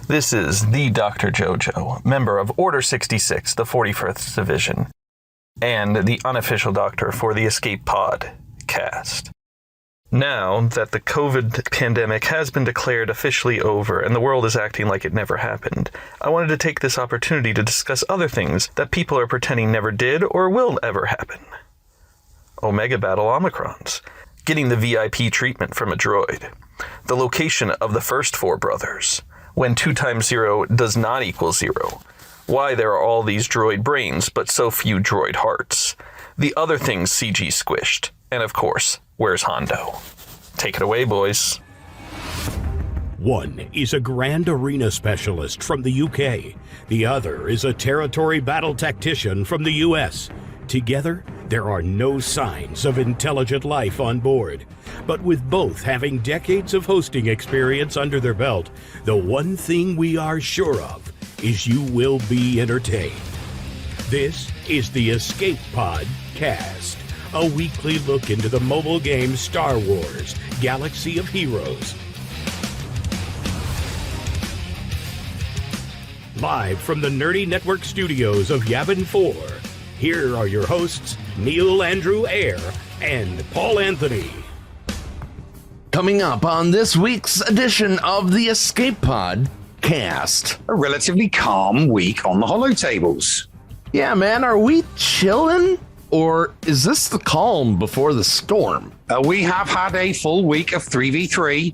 This is the Dr. JoJo, member of Order 66, the 41st Division, and the unofficial doctor for the Escape Pod cast. Now that the COVID pandemic has been declared officially over and the world is acting like it never happened, I wanted to take this opportunity to discuss other things that people are pretending never did or will ever happen. Omega Battle Omicrons, getting the VIP treatment from a droid, the location of the first four brothers, when 2 times 0 does not equal 0, why there are all these droid brains but so few droid hearts, the other things CG squished, and of course, where's Hondo? Take it away, boys. One is a Grand Arena specialist from the UK. The other is a territory battle tactician from the US. Together, there are no signs of intelligent life on board. But with both having decades of hosting experience under their belt, the one thing we are sure of is you will be entertained. This is the Escape Pod Cast, a weekly look into the mobile game Star Wars: Galaxy of Heroes. Live from the Nerdy Network studios of Yavin 4, here are your hosts, Neil Andrew Eyre and Paul Anthony. Coming up on this week's edition of the Escape Pod Cast. A relatively calm week on the holotables. Yeah, man, are we chilling? Or is this the calm before the storm? We have had a full week of 3v3.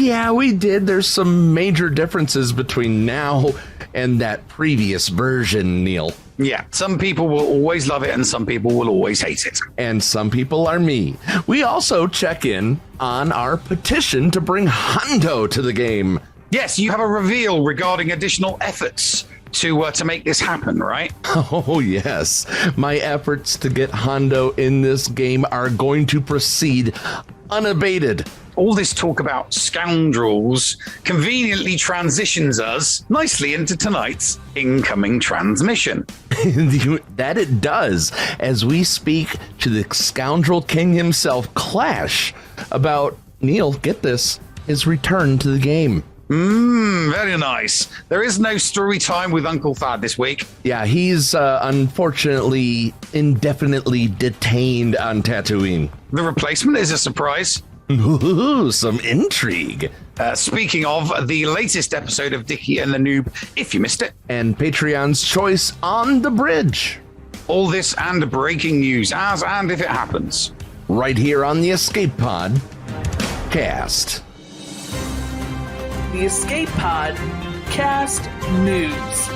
Yeah, we did. There's some major differences between now and that previous version, Neil. Yeah, some people will always love it and some people will always hate it. And some people are me. We also check in on our petition to bring Hondo to the game. Yes, you have a reveal regarding additional efforts to make this happen, right? Oh, yes. My efforts to get Hondo in this game are going to proceed unabated. All this talk about scoundrels conveniently transitions us nicely into tonight's incoming transmission. That it does, as we speak to the Scoundrel King himself, Clash, about, Neil, get this, his return to the game. Very nice. There is no story time with Uncle Thad this week. Yeah, he's unfortunately indefinitely detained on Tatooine. The replacement is a surprise. Ooh, some intrigue. Speaking of, the latest episode of Dickie and the Noob, if you missed it. And Patreon's choice on the bridge. All this and breaking news as and if it happens. Right here on the Escape Pod Cast. The Escape Pod Cast News.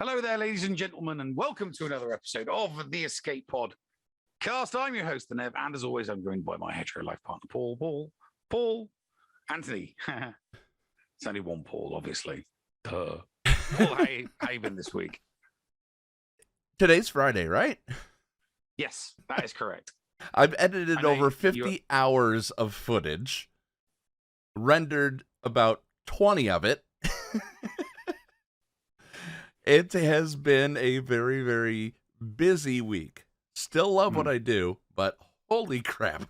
Hello there, ladies and gentlemen, and welcome to another episode of the Escape Pod Cast. I'm your host, the Nev, and as always, I'm joined by my hetero life partner, Paul, Anthony. It's only one Paul, obviously. Paul, how you been this week? Today's Friday, right? Yes, that is correct. I've edited over 50 hours of footage, rendered about 20 of it. It has been a very, very busy week. Still love what I do, but holy crap.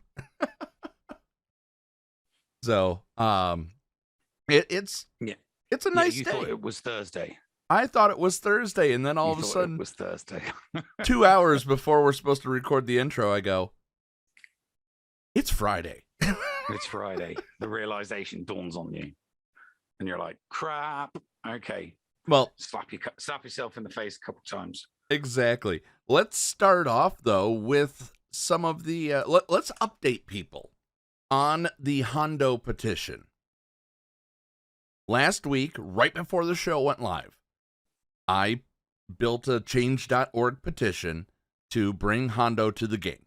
So, it's a nice day. You thought it was Thursday. I thought it was Thursday, and then all of a sudden, it was Thursday. 2 hours before we're supposed to record the intro, I go, it's Friday. It's Friday. The realization dawns on you. And you're like, crap. Okay. Well, slap yourself in the face a couple times. Exactly. Let's start off, though, with some of the... let's update people on the Hondo petition. Last week, right before the show went live, I built a change.org petition to bring Hondo to the game.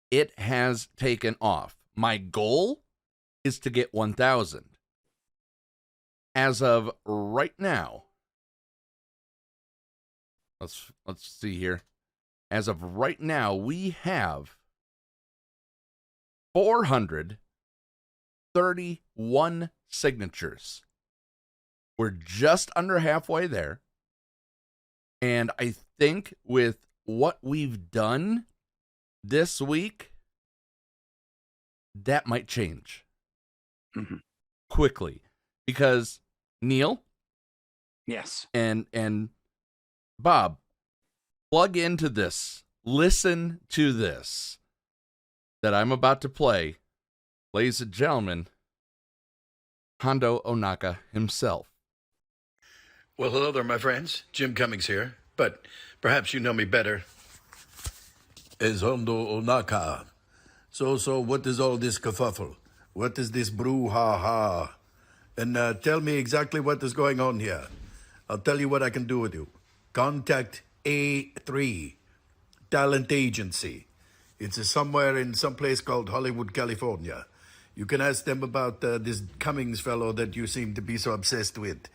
It has taken off. My goal is to get 1,000. As of right now, let's see here. As of right now, we have 431 signatures. We're just under halfway there. And I think with what we've done this week, that might change Mhm. quickly, because Neil Yes. and Bob, plug into this. Listen to this that I'm about to play. Ladies and gentlemen, Hondo Onaka himself. Well, hello there, my friends. Jim Cummings here, but perhaps you know me better as Hondo Onaka. So, what is all this kerfuffle? What is this brouhaha? And tell me exactly what is going on here. I'll tell you what I can do with you. Contact A3, Talent Agency. It's somewhere in some place called Hollywood, California. You can ask them about this Cummings fellow that you seem to be so obsessed with.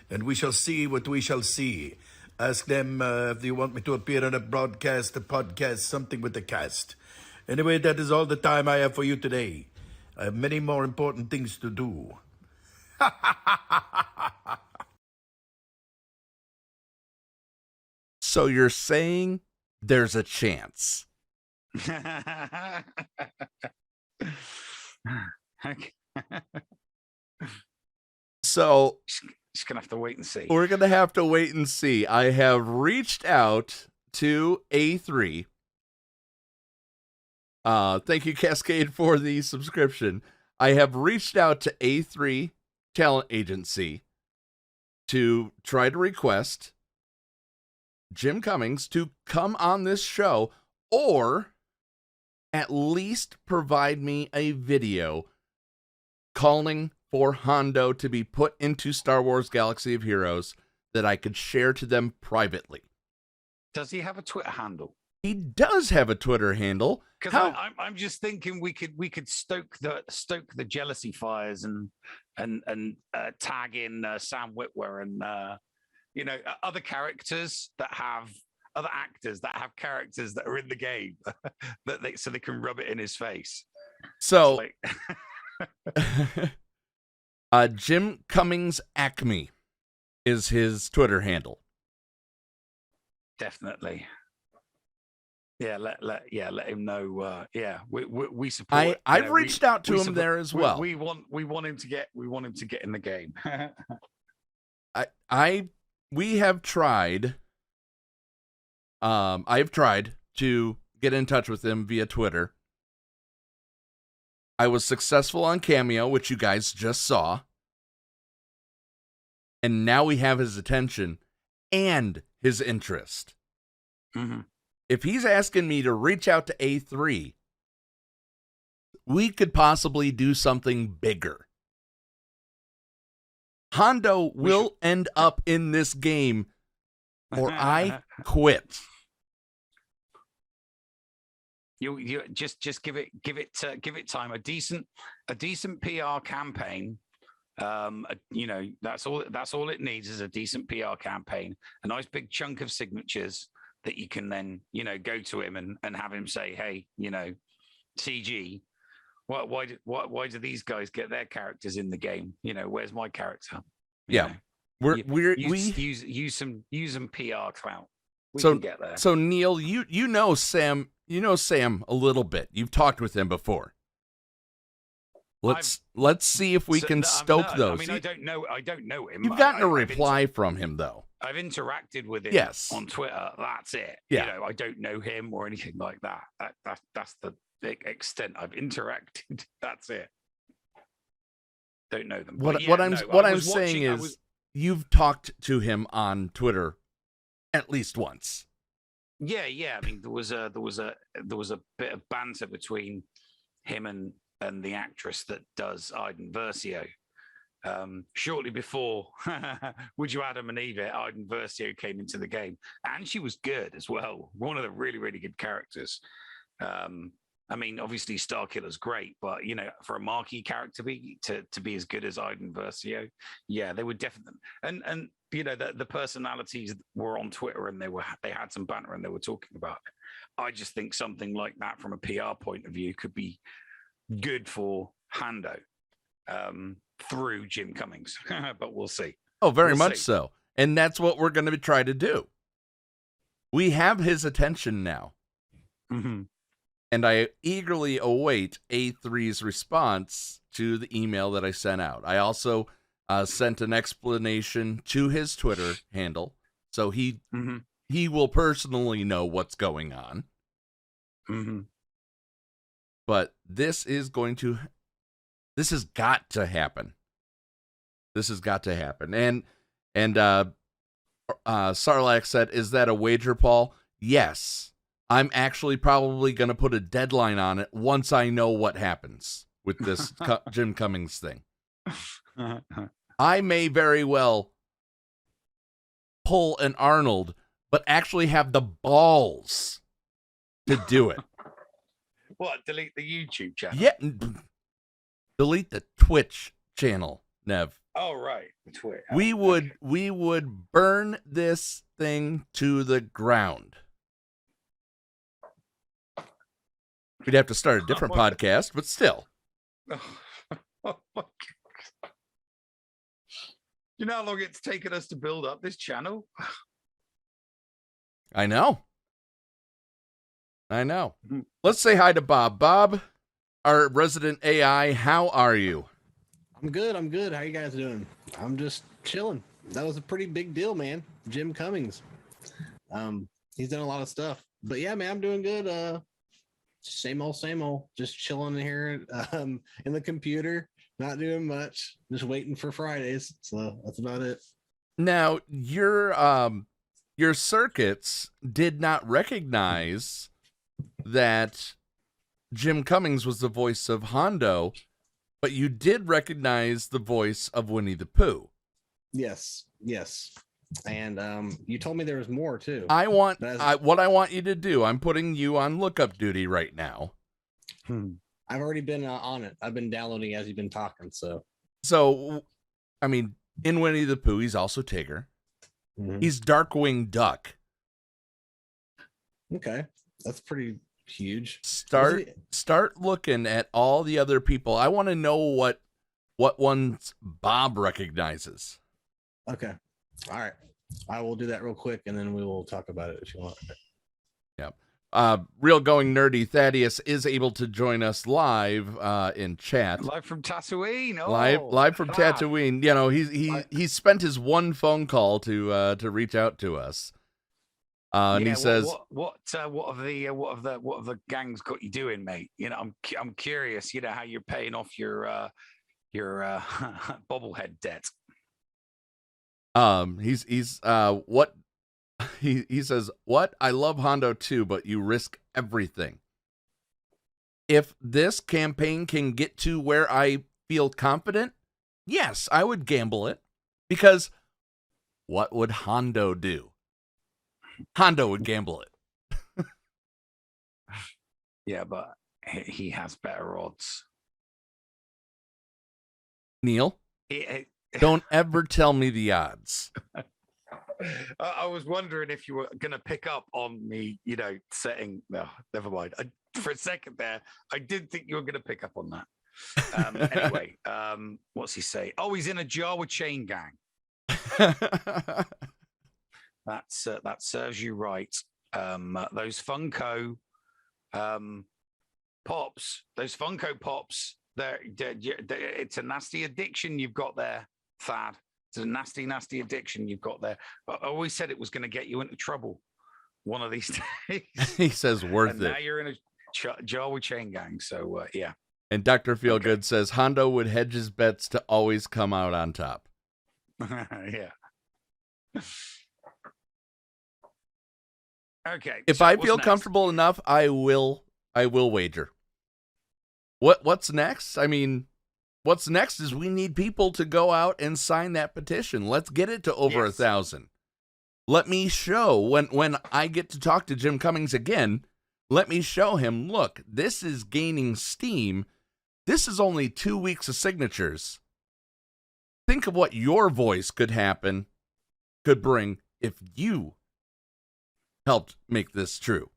And we shall see what we shall see. Ask them if you want me to appear on a broadcast, a podcast, something with the cast. Anyway, that is all the time I have for you today. I have many more important things to do. So you're saying there's a chance? Okay. So Just gonna have to wait and see. we're going to have to wait and see. I have reached out to A3. Thank you, Cascade, for the subscription. I have reached out to A3 Talent Agency to try to request Jim Cummings to come on this show, or at least provide me a video calling for Hondo to be put into Star Wars Galaxy of Heroes that I could share to them privately. Does he have a Twitter handle? He does have a Twitter handle. Because I'm just thinking we could stoke the jealousy fires and tag in Sam Witwer and other characters that have other actors that have characters that are in the game so they can rub it in his face. So Jim Cummings Acme is his Twitter handle. Definitely. Yeah, let him know. We support. I've reached out to him there as well. We want him to get in the game. We have tried. I've tried to get in touch with him via Twitter. I was successful on Cameo, which you guys just saw. And now we have his attention and his interest. Mm-hmm. If he's asking me to reach out to A3, we could possibly do something bigger. Hondo will end up in this game, or I quit. You just give it time. A decent PR campaign. That's all it needs is a decent PR campaign. A nice big chunk of signatures that you can then go to him and have him say, hey, CG, why do these guys get their characters in the game? Where's my character? We use some PR clout. We so can get there. So Neil, you know Sam a little bit. You've talked with him before. Let's see if we can stoke those. I don't know him. You've gotten a reply from him though. I've interacted with him on Twitter. That's it. Yeah. I don't know him or anything like that. That's the extent I've interacted. That's it. Don't know them. What I'm saying is you've talked to him on Twitter at least once. Yeah. I mean, there was a bit of banter between him and the actress that does Iden Versio. Shortly before Would You Adam and Eve, Iden Versio came into the game, and she was good as well. One of the really, really good characters. I mean, obviously Starkiller's great, but for a marquee character to be as good as Iden Versio, yeah, they were definitely. And the personalities were on Twitter, and they had some banter, and they were talking about it. I just think something like that from a PR point of view could be good for Hondo through Jim Cummings, but we'll see. Oh, very much so. And that's what we're going to try to do. We have his attention now. Mm-hmm. and I eagerly await A3's response to the email that I sent out. I also sent an explanation to his Twitter handle, so he will personally know what's going on. But this has got to happen. This has got to happen. And Sarlacc said, "Is that a wager, Paul?" Yes. I'm actually probably going to put a deadline on it once I know what happens with this Jim Cummings thing. I may very well pull an Arnold, but actually have the balls to do it. What? Delete the YouTube channel? Yeah. Delete the Twitch channel, Nev. Oh, right. The Twitch. We would burn this thing to the ground. We'd have to start a different podcast, but still. You know how long it's taken us to build up this channel? I know. Let's say hi to Bob. Bob, our resident AI, how are you? I'm good. How you guys doing? I'm just chilling. That was a pretty big deal, man. Jim Cummings. He's done a lot of stuff. But yeah, man, I'm doing good. Same old. Just chilling here in the computer, not doing much. Just waiting for Fridays. So that's about it. Now, your circuits did not recognize that Jim Cummings was the voice of Hondo, but you did recognize the voice of Winnie the Pooh. Yes. And you told me there was more too. What I want you to do, I'm putting you on lookup duty right now. I've already been on it. I've been downloading as you've been talking. So, I mean, in Winnie the Pooh, he's also Tigger. He's Darkwing Duck. Okay, that's pretty huge. Start looking at all the other people. I want to know what ones Bob recognizes. Okay. All right. I will do that real quick, and then we will talk about it if you want. Yeah. Real Going Nerdy Thaddeus is able to join us live in chat. Live from Tatooine. Oh, live from Tatooine. You know, he spent his one phone call to reach out to us. And he says, "What have the gangs got you doing, mate? You know, I'm curious. You know how you're paying off your bobblehead debt." He says, "What? I love Hondo too, but you risk everything. If this campaign can get to where I feel confident, yes, I would gamble it. Because what would Hondo do? Hondo would gamble it." Yeah, but he has better odds. Neil, don't ever tell me the odds. I was wondering if you were going to pick up on me, setting. No, never mind. For a second there, I did think you were going to pick up on that. Anyway, what's he say? Oh, he's in a Jawa chain gang. That serves you right. Those Funko Pops, it's a nasty addiction you've got there, Thad. It's a nasty addiction you've got there. I always said it was going to get you into trouble one of these days. He says worth and it. Now you're in a Jawa chain gang. So, yeah. And Dr. Feelgood says Hondo would hedge his bets to always come out on top. Yeah. Okay. If I feel comfortable enough, I will wager. What's next? I mean, what's next is we need people to go out and sign that petition. Let's get it to over 1,000. Let me show when I get to talk to Jim Cummings again, let me show him, look, this is gaining steam. This is only 2 weeks of signatures. Think of what your voice could bring if you helped make this true.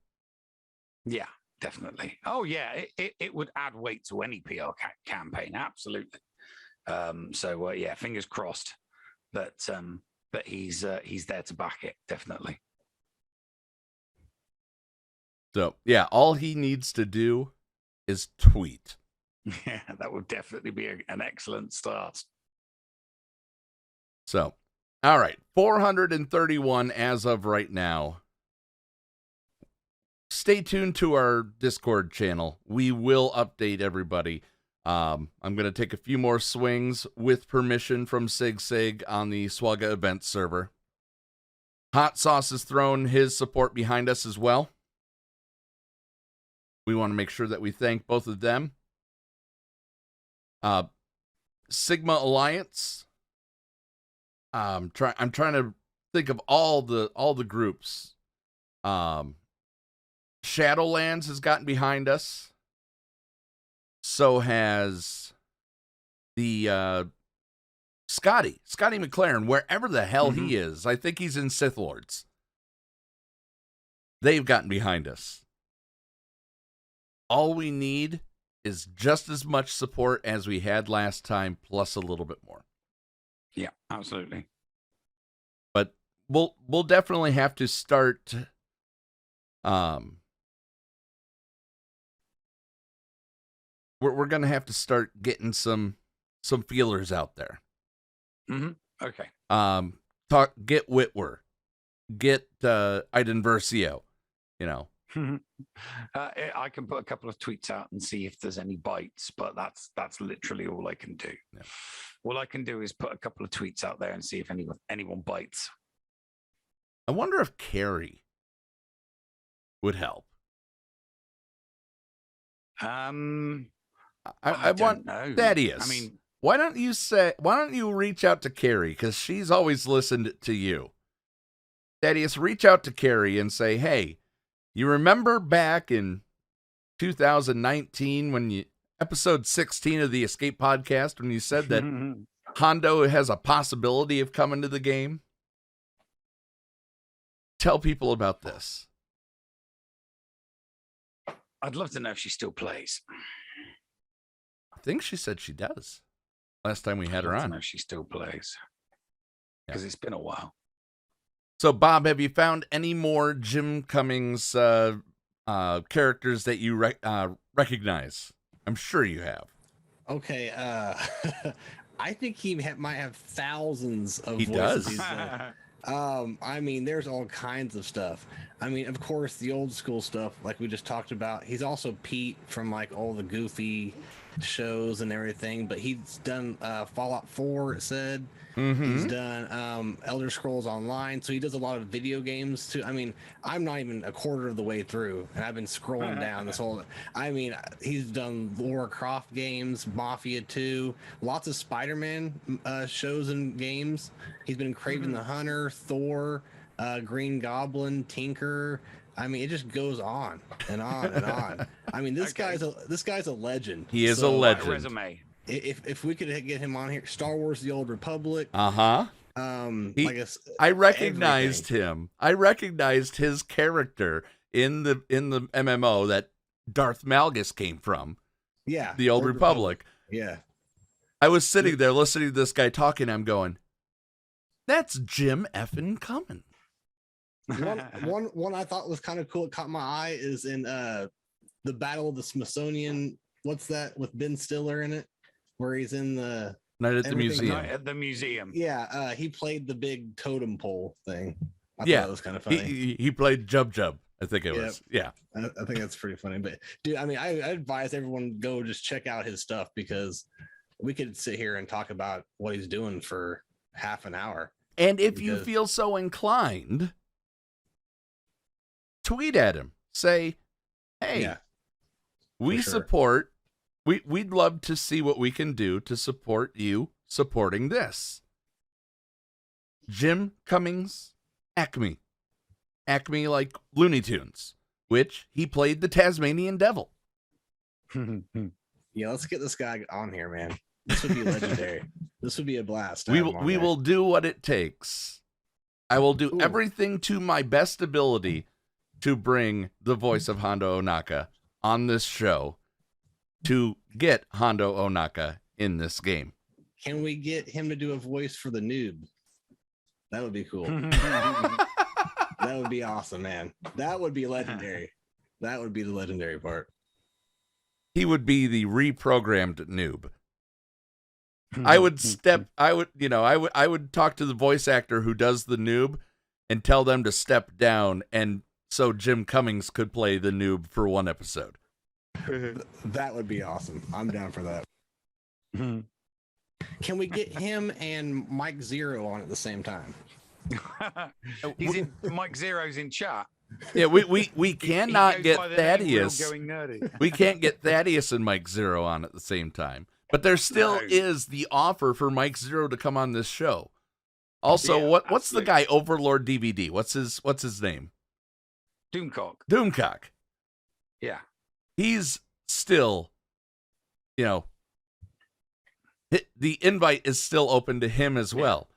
Yeah, definitely. Oh, yeah, it would add weight to any PR campaign. Absolutely. So, yeah, fingers crossed that he's there to back it. Definitely. So, yeah, all he needs to do is tweet. Yeah, that would definitely be an excellent start. So, all right, 431 as of right now. Stay tuned to our Discord channel. We will update everybody. I'm going to take a few more swings with permission from SigSig on the SWGOH event server. Hot Sauce has thrown his support behind us as well. We want to make sure that we thank both of them. Sigma Alliance. I'm trying to think of all the groups. Shadowlands has gotten behind us. So has the Scotty McLaren, wherever the hell he is. I think he's in Sith Lords. They've gotten behind us. All we need is just as much support as we had last time, plus a little bit more. Yeah, absolutely. But we'll definitely have to start we're going to have to start getting some feelers out there. Okay. Get Whitwer, get Iden Versio, you know. I can put a couple of tweets out and see if there's any bites, but that's literally all I can do. Yeah. All I can do is put a couple of tweets out there and see if anyone bites. I wonder if Carrie would help. I want don't know. Thaddeus. I mean, why don't you reach out to Carrie, because she's always listened to you. Thaddeus, reach out to Carrie and say, hey, you remember back in 2019 when episode 16 of the Escape podcast, when you said that Hondo has a possibility of coming to the game? Tell people about this. I'd love to know if she still plays. I think she said she does. Last time we had her I'd love to on. know if she still plays. Because it's been a while. So, Bob, have you found any more Jim Cummings characters that you recognize? I'm sure you have. Okay, I think he might have thousands of He voices. does. I mean, there's all kinds of stuff. I mean, of course, the old school stuff, like we just talked about. He's also Pete from like all the goofy shows and everything. But he's done Fallout 4. It said he's done Elder Scrolls Online. So he does a lot of video games too. I mean, I'm not even a quarter of the way through, and I've been scrolling down this whole. I mean, he's done Lara Croft games, Mafia 2, lots of Spider-Man shows and games. He's been Kraven the Hunter, Thor, Green Goblin, Tinker. I mean, it just goes on and on and on. I mean, this guy's a legend. He is a legend. Resume. If we could get him on here, Star Wars: The Old Republic. I recognized him. I recognized his character in the MMO that Darth Malgus came from. Yeah, the Old Republic. Yeah. I was sitting there listening to this guy talking. I'm going, that's Jim effing Cummins. One I thought was kind of cool. It caught my eye is in the Battle of the Smithsonian. What's that with Ben Stiller in it? Where he's in the Night at the museum. Night at the museum. Yeah, he played the big totem pole thing. I thought that was kind of He funny. played Jub. I think it was. Yeah. I think that's pretty funny. But dude, I mean, I advise everyone go just check out his stuff, because we could sit here and talk about what he's doing for half an hour. And if you feel so inclined, tweet at him. Say, hey, we support. We'd love to see what we can do to support you supporting this. Jim Cummings, Acme like Looney Tunes, which he played the Tasmanian Devil. Yeah, let's get this guy on here, man. This would be legendary. This would be a blast. We will do what it takes. I will do everything to my best ability to bring the voice of Hondo Ohnaka on this show to get Hondo Ohnaka in this game. Can we get him to do a voice for the noob? That would be cool. That would be awesome, man. That would be legendary. That would be the legendary part. He would be the reprogrammed noob. I would talk to the voice actor who does the noob and tell them to step down, and so Jim Cummings could play the noob for one episode. That would be awesome. I'm down for that. Can we get him and Mike Zero on at the same time? Mike Zero's in chat. Yeah, we cannot get Thaddeus. Going nerdy. We can't get Thaddeus and Mike Zero on at the same time. But there still is the offer for Mike Zero to come on this show. Also, Yeah, what's the guy Overlord DVD? What's his name? Doomcock. Yeah. He's still, the invite is still open to him as well.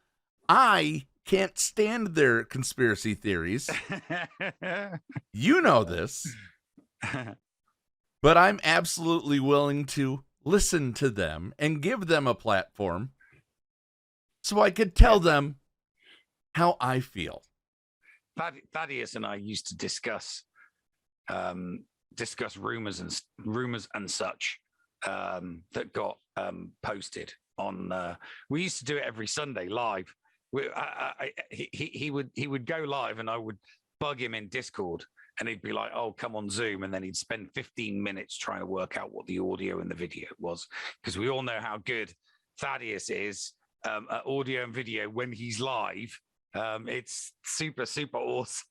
I can't stand their conspiracy theories. You know this. But I'm absolutely willing to listen to them and give them a platform so I could tell them how I feel. Thaddeus and I used to discuss rumors and such that got posted on. We used to do it every Sunday live. He would go live, and I would bug him in Discord, and he'd be like, "Oh, come on Zoom," and then he'd spend 15 minutes trying to work out what the audio and the video was, because we all know how good Thaddeus is at audio and video when he's live. It's super awesome.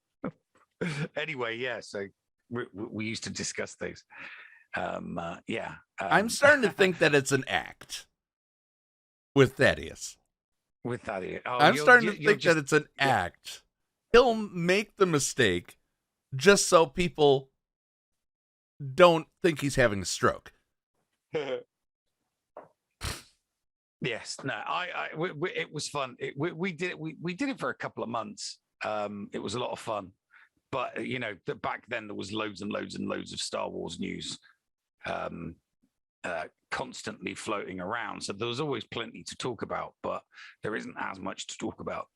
Anyway, yeah. So we used to discuss those. I'm starting to think that it's an act with Thaddeus. I'm starting to think that it's an act. He'll make the mistake just so people don't think he's having a stroke. Yes, no, it was fun. We did it for a couple of months. It was a lot of fun, but back then there was loads and loads and loads of Star Wars news constantly floating around, so there was always plenty to talk about, but there isn't as much to talk about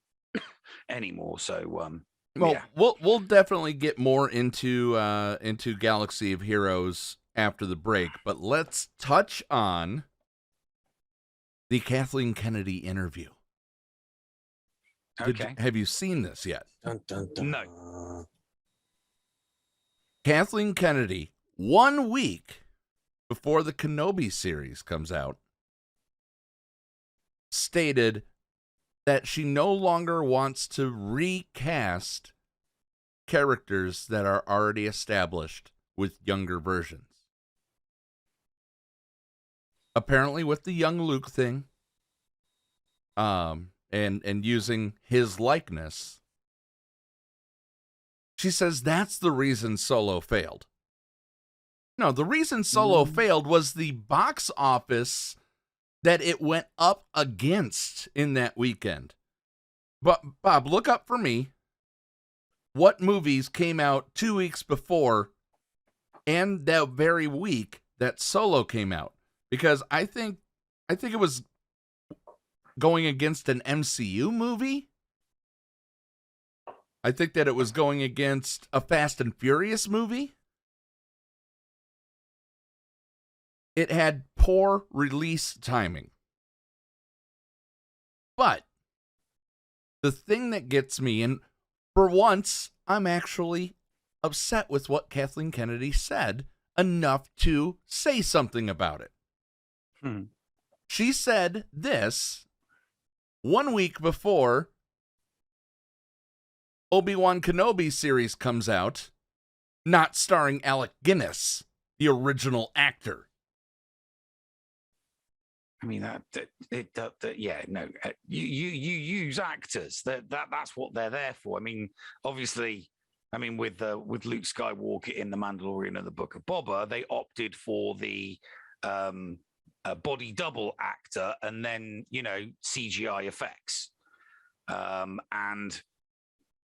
anymore. So we'll definitely get more into Galaxy of Heroes after the break, but let's touch on the Kathleen Kennedy interview. Okay. Have you seen this yet? Dun, dun, dun. No. Kathleen Kennedy, 1 week before the Kenobi series comes out, stated that she no longer wants to recast characters that are already established with younger versions. Apparently with the young Luke thing, and using his likeness, she says that's the reason Solo failed. No, the reason Solo failed was the box office that it went up against in that weekend. But Bob, look up for me what movies came out 2 weeks before and that very week that Solo came out. Because I think it was going against an MCU movie. I think that it was going against a Fast and Furious movie. It had poor release timing. But the thing that gets me, and for once, I'm actually upset with what Kathleen Kennedy said enough to say something about it. She said this 1 week before Obi-Wan Kenobi series comes out, not starring Alec Guinness, the original actor. I mean you use actors. That's what they're there for. I mean, obviously, with Luke Skywalker in The Mandalorian and the Book of Boba, they opted for the body double actor and then CGI effects, and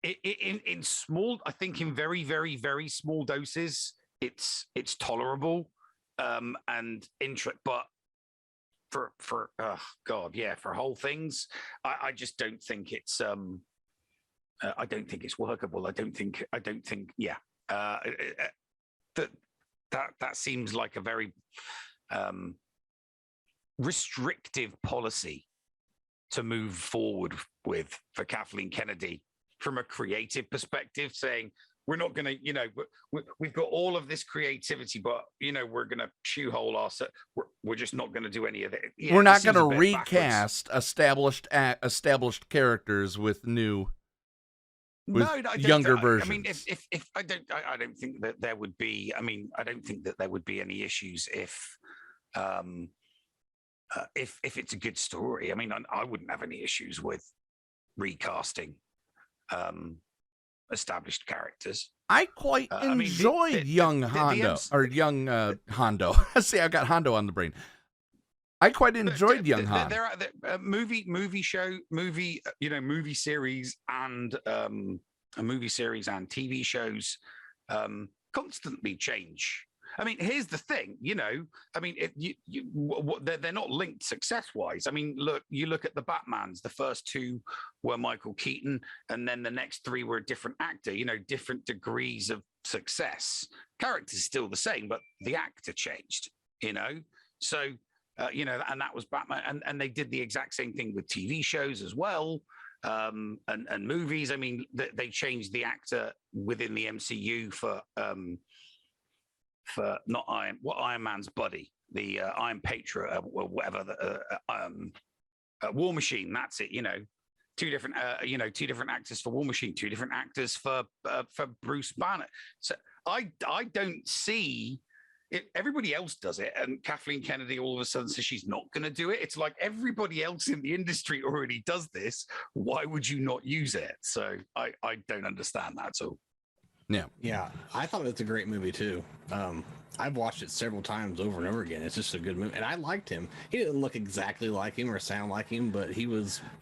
in small, I think in very very very small doses, it's tolerable, and but for for whole things, I just don't think it's I don't think it's workable. I don't think that seems like a very restrictive policy to move forward with for Kathleen Kennedy from a creative perspective, saying we're not going to, we've got all of this creativity, but we're going to shoehole ourselves. We're just not going to do any of it. Yeah, we're not going to recast established characters with new. Younger versions. I mean, if I don't think that there would be. I mean, I don't think that there would be any issues if it's a good story. I mean, I wouldn't have any issues with recasting established characters. I quite enjoyed young Hondo. See, I've got Hondo on the brain. I quite enjoyed young Hondo. There are movie series and TV shows constantly change. I mean, here's the thing, I mean, they're not linked success-wise. I mean, you look at the Batmans. The first two were Michael Keaton, and then the next three were a different actor, different degrees of success. Character's still the same, but the actor changed, So, and that was Batman. And they did the exact same thing with TV shows as well, and movies. I mean, they changed the actor within the MCU for not Iron Man's buddy, the Iron Patriot, or whatever, War Machine. That's it. Two different actors for War Machine, two different actors for Bruce Banner. So I don't see it. Everybody else does it, and Kathleen Kennedy all of a sudden says she's not going to do it. It's like everybody else in the industry already does this. Why would you not use it? So I don't understand that at all. Yeah, I thought it's a great movie too. I've watched it several times over and over again. It's just a good movie, and I liked him. He didn't look exactly like him or sound like him, but he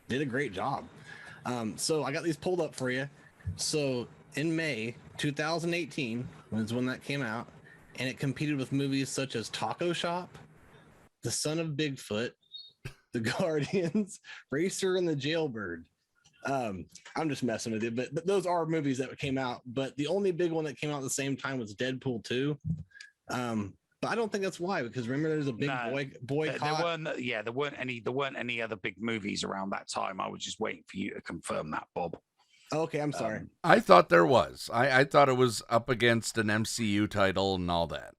did a great job. So I got these pulled up for you. So in May 2018 was when that came out, and it competed with movies such as Taco Shop, The Son of Bigfoot, The Guardians, Racer, and The Jailbird. I'm just messing with you, but those are movies that came out. But the only big one that came out at the same time was Deadpool 2. But I don't think that's why, because remember there's a big boycott. There weren't any other big movies around that time. I was just waiting for you to confirm that, Bob. Okay, I'm sorry. I thought there was. I thought it was up against an MCU title and all that.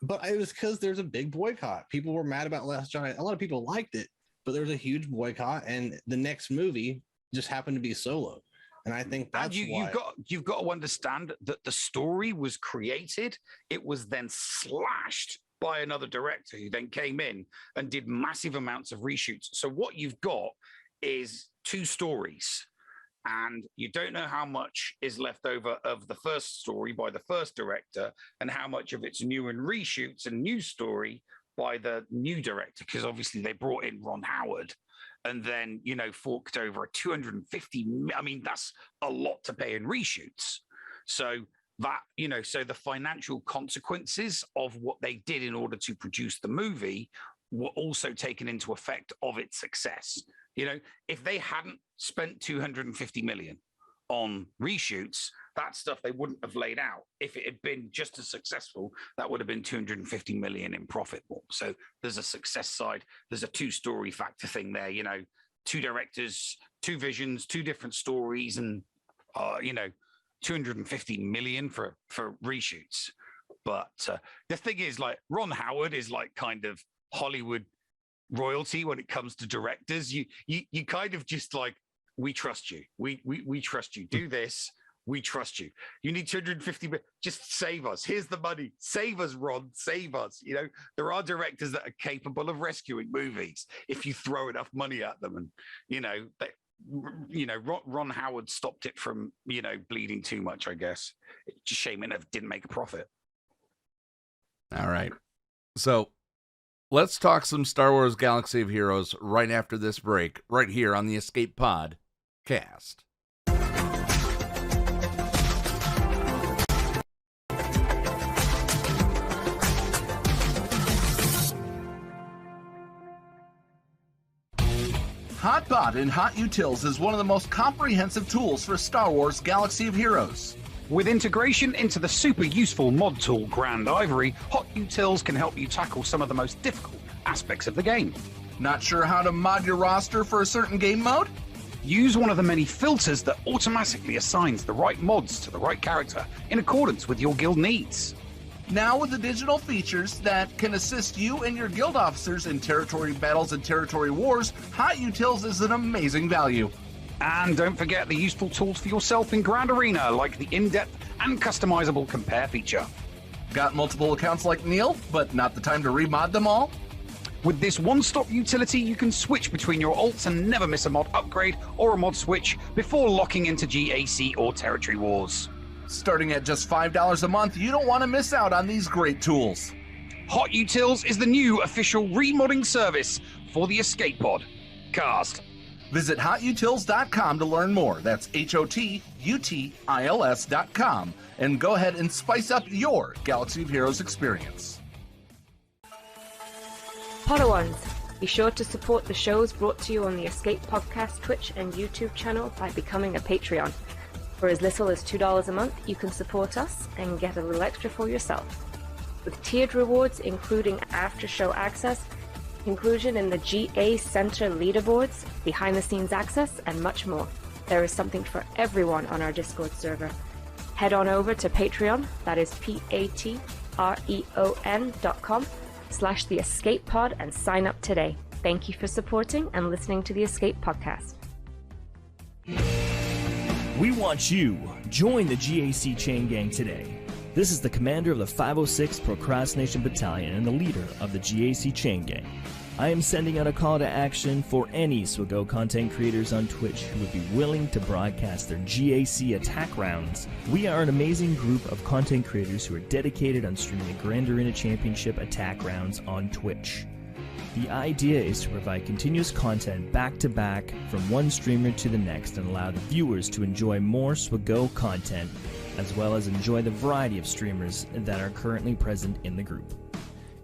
But it was because there's a big boycott. People were mad about Last Jedi. A lot of people liked it, but there was a huge boycott, and the next movie just happened to be Solo. And I think that's why. You've got to understand that the story was created. It was then slashed by another director who then came in and did massive amounts of reshoots. So what you've got is two stories, and you don't know how much is left over of the first story by the first director and how much of it's new and reshoots and new story by the new director, because obviously they brought in Ron Howard and then, forked over a 250. I mean, that's a lot to pay in reshoots. So that, so the financial consequences of what they did in order to produce the movie were also taken into effect of its success. If they hadn't spent 250 million on reshoots, that stuff they wouldn't have laid out. If it had been just as successful, that would have been 250 million in profit more. So there's a success side. There's a two-story factor thing there. Two directors, two visions, two different stories, and 250 million for reshoots. But the thing is, like, Ron Howard is like kind of Hollywood royalty when it comes to directors. You kind of just like, we trust you. We trust you. Do this. We trust you. You need 250. Just save us. Here's the money. Save us, Ron. Save us. There are directors that are capable of rescuing movies if you throw enough money at them. And Ron Howard stopped it from bleeding too much. I guess it's just a shame it didn't make a profit. All right. So let's talk some Star Wars Galaxy of Heroes right after this break, right here on the Escape Pod cast. HotBot in HotUtils is one of the most comprehensive tools for Star Wars Galaxy of Heroes. With integration into the super useful mod tool Grand Ivory, HotUtils can help you tackle some of the most difficult aspects of the game. Not sure how to mod your roster for a certain game mode? Use one of the many filters that automatically assigns the right mods to the right character in accordance with your guild needs. Now with the digital features that can assist you and your guild officers in territory battles and territory wars, HotUtils is an amazing value. And don't forget the useful tools for yourself in Grand Arena, like the in-depth and customizable compare feature. Got multiple accounts like Neil, but not the time to remod them all? With this one-stop utility, you can switch between your alts and never miss a mod upgrade or a mod switch before locking into GAC or Territory Wars. Starting at just $5 a month, you don't want to miss out on these great tools. HotUtils is the new official remodding service for the Escape Pod cast. Visit HotUtils.com to learn more. That's HotUtils.com. And go ahead and spice up your Galaxy of Heroes experience. Podawans, be sure to support the shows brought to you on the Escape Podcast Twitch and YouTube channel by becoming a Patreon. For as little as $2 a month, you can support us and get a little extra for yourself. With tiered rewards including after-show access, inclusion in the GA Center leaderboards, behind-the-scenes access, and much more. There is something for everyone on our Discord server. Head on over to Patreon, that is patreon.com/The Escape Pod, and sign up today. Thank you for supporting and listening to the Escape Podcast. We want you. Join the GAC Chain Gang today. This is the commander of the 506 Procrastination Battalion and the leader of the GAC Chain Gang. I am sending out a call to action for any SWGOH content creators on Twitch who would be willing to broadcast their GAC attack rounds. We are an amazing group of content creators who are dedicated on streaming the Grand Arena Championship attack rounds on Twitch. The idea is to provide continuous content back-to-back from one streamer to the next and allow the viewers to enjoy more SWGOH content as well as enjoy the variety of streamers that are currently present in the group.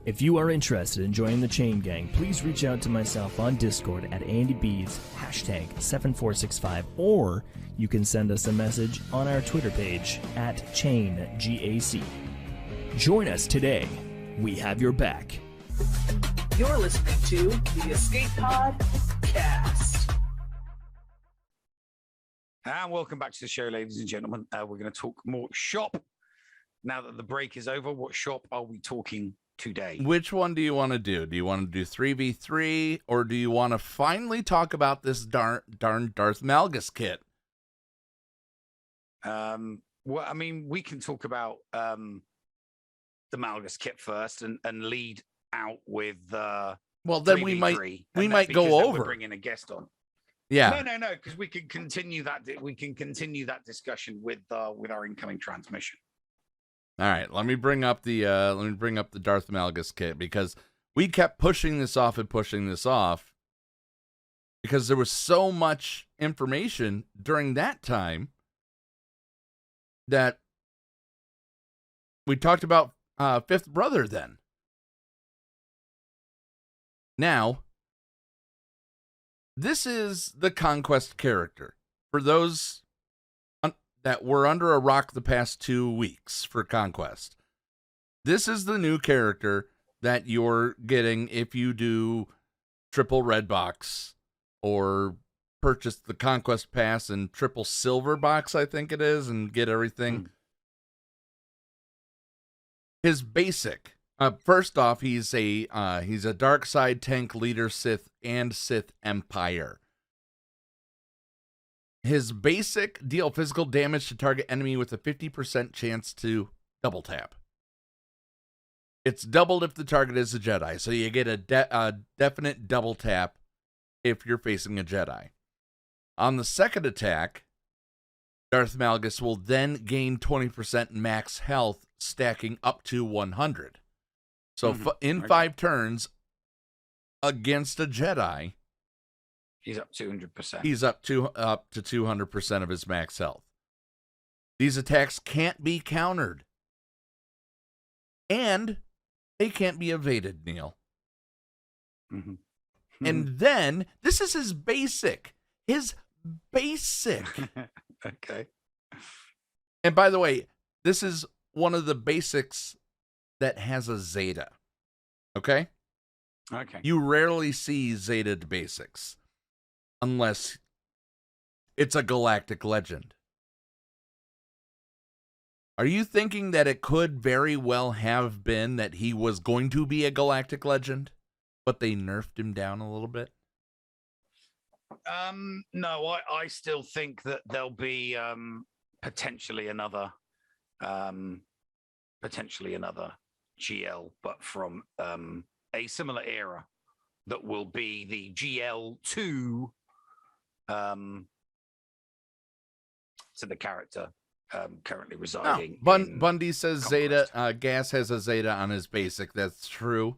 If you are interested in joining the Chain Gang, please reach out to myself on Discord at AndyBeads, #7465, or you can send us a message on our Twitter page at ChainGAC. Join us today. We have your back. You're listening to the Escape Pod Cast. And welcome back to the show, ladies and gentlemen. We're going to talk more shop. Now that the break is over, what shop are we talking today? Which one do you want to do? Do you want to do 3v3, or do you want to finally talk about this darn Darth Malgus kit? Well, I mean, we can talk about the Malgus kit first and lead out with well, then 3v3, we might go over. We're bringing a guest on. Yeah. No, because we can continue that. We can continue that discussion with our incoming transmission. All right, let me bring up the Darth Malgus kit, because we kept pushing this off because there was so much information during that time that we talked about Fifth Brother then. Now, this is the Conquest character. For those that were under a rock the past 2 weeks for Conquest, this is the new character that you're getting if you do triple red box or purchase the Conquest Pass and triple silver box, I think it is, and get everything. His basic, first off, he's a dark side tank leader, Sith and Sith Empire. His basic deal physical damage to target enemy with a 50% chance to double tap. It's doubled if the target is a Jedi, so you get a definite double tap if you're facing a Jedi. On the second attack, Darth Malgus will then gain 20% max health, stacking up to 100. So in 5 turns against a Jedi, he's up 200%. He's up to 200% of his max health. These attacks can't be countered, and they can't be evaded, Neil. And then this is his basic. His basic. Okay. And by the way, this is one of the basics that has a Zeta. Okay? Okay. You rarely see Zeta basics unless it's a galactic legend. Are you thinking that it could very well have been that he was going to be a galactic legend, but they nerfed him down a little bit? No, I still think that there'll be potentially another GL, but from a similar era that will be the GL2 to the character currently residing. Bundy says Zeta. Gas has a Zeta on his basic. That's true.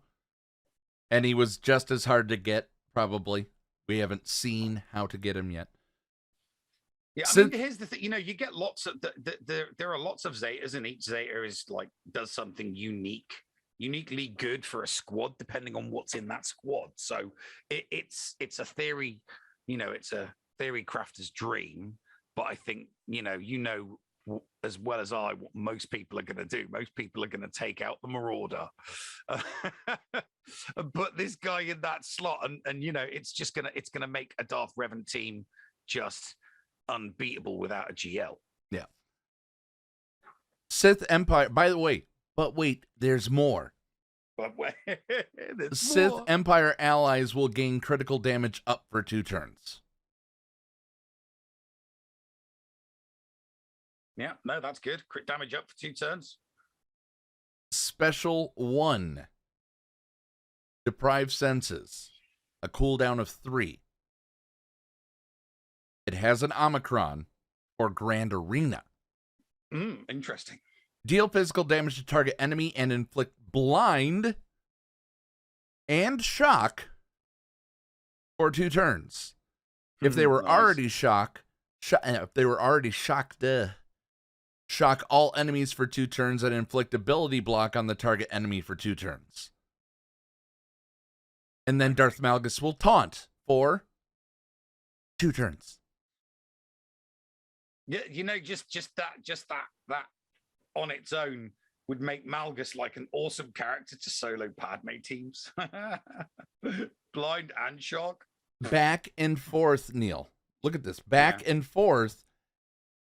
And he was just as hard to get, probably. We haven't seen how to get him yet. Yeah, I mean, here's the thing. You get lots of there are lots of Zetas, and each Zeta is does something uniquely good for a squad, depending on what's in that squad. So it's a theory, it's a theory crafter's dream. But I think as well as I what most people are going to do. Most people are going to take out the Marauder, and put this guy in that slot, and it's gonna make a Darth Revan team just unbeatable without a GL. Yeah. Sith Empire. By the way, but wait, there's more. But wait, Sith Empire allies will gain critical damage up for 2 turns. Yeah, no, that's good. Crit damage up for 2 turns. Special 1. Deprive senses. A cooldown of 3. It has an Omicron or Grand Arena. Interesting. Deal physical damage to target enemy and inflict blind and shock for 2 turns. If they were already shocked, shock all enemies for 2 turns and inflict ability block on the target enemy for 2 turns. And then Darth Malgus will taunt for 2 turns. Yeah, just that on its own would make Malgus like an awesome character to solo Padme teams. Blind and shock. Back and forth, Neil. Look at this. Back and forth,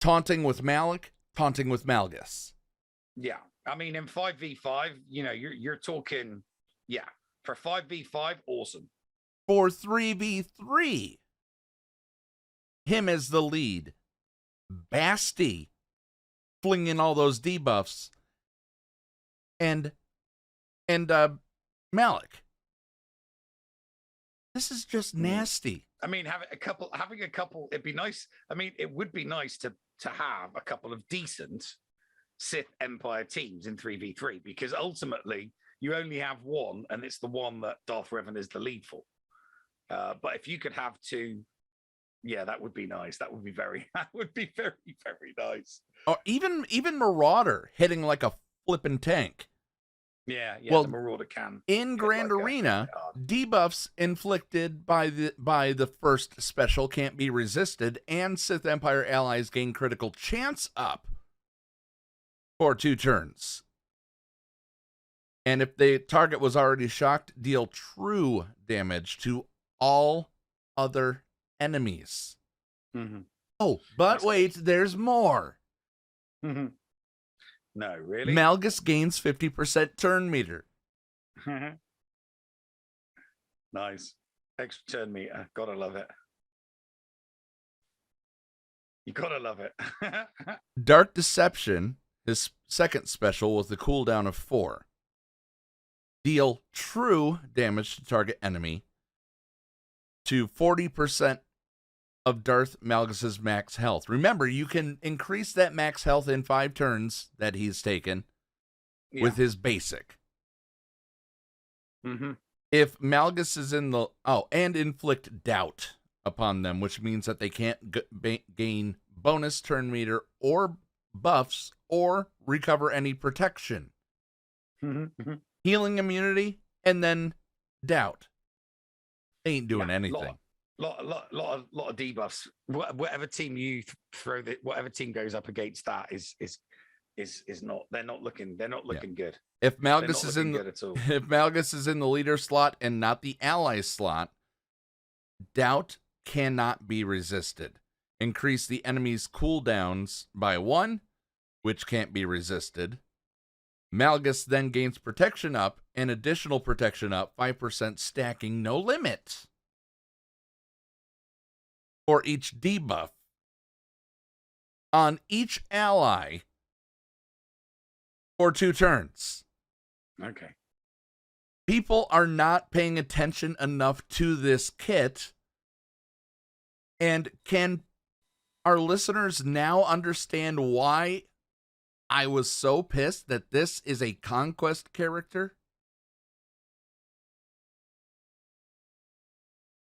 taunting with Malik, taunting with Malgus. Yeah. I mean, in 5v5, you're talking, for 5v5, awesome. For 3v3, him as the lead. Basti flinging all those debuffs. And Malik. This is just nasty. I mean, having a couple, it'd be nice. I mean, it would be nice to have a couple of decent Sith Empire teams in 3v3, because ultimately you only have one, and it's the one that Darth Revan is the lead for. But if you could have 2, that would be nice. That would be very, very, very nice. Or even Marauder hitting like a flippin' tank. Yeah, well, the Marauder can. In Grand Arena, debuffs inflicted by the first special can't be resisted, and Sith Empire allies gain critical chance up for 2 turns. And if the target was already shocked, deal true damage to all other enemies. Mm-hmm. Oh, but wait, there's more. Mm-hmm. No, really? Malgus gains 50% turn meter. Nice. Extra turn meter. Gotta love it. You gotta love it. Dark Deception, his second special, with a cooldown of 4. Deal true damage to target enemy to 40% of Darth Malgus's max health. Remember, you can increase that max health in 5 turns that he's taken with his basic. Mm-hmm. If Malgus is in the... and inflict doubt upon them, which means that they can't gain bonus turn meter or buffs or recover any protection. Mm-hmm. Healing immunity, and then doubt. Ain't doing anything. lot of debuffs. Whatever team you throw, whatever team goes up against that is not. They're not looking good. If They're Malgus not is looking in good at all. if Malgus is in the leader slot and not the ally slot, doubt cannot be resisted. Increase the enemy's cooldowns by 1, which can't be resisted. Malgus then gains protection up and additional protection up, 5% stacking, no limit, for each debuff on each ally for 2 turns. Okay. People are not paying attention enough to this kit. And can our listeners now understand why I was so pissed that this is a conquest character?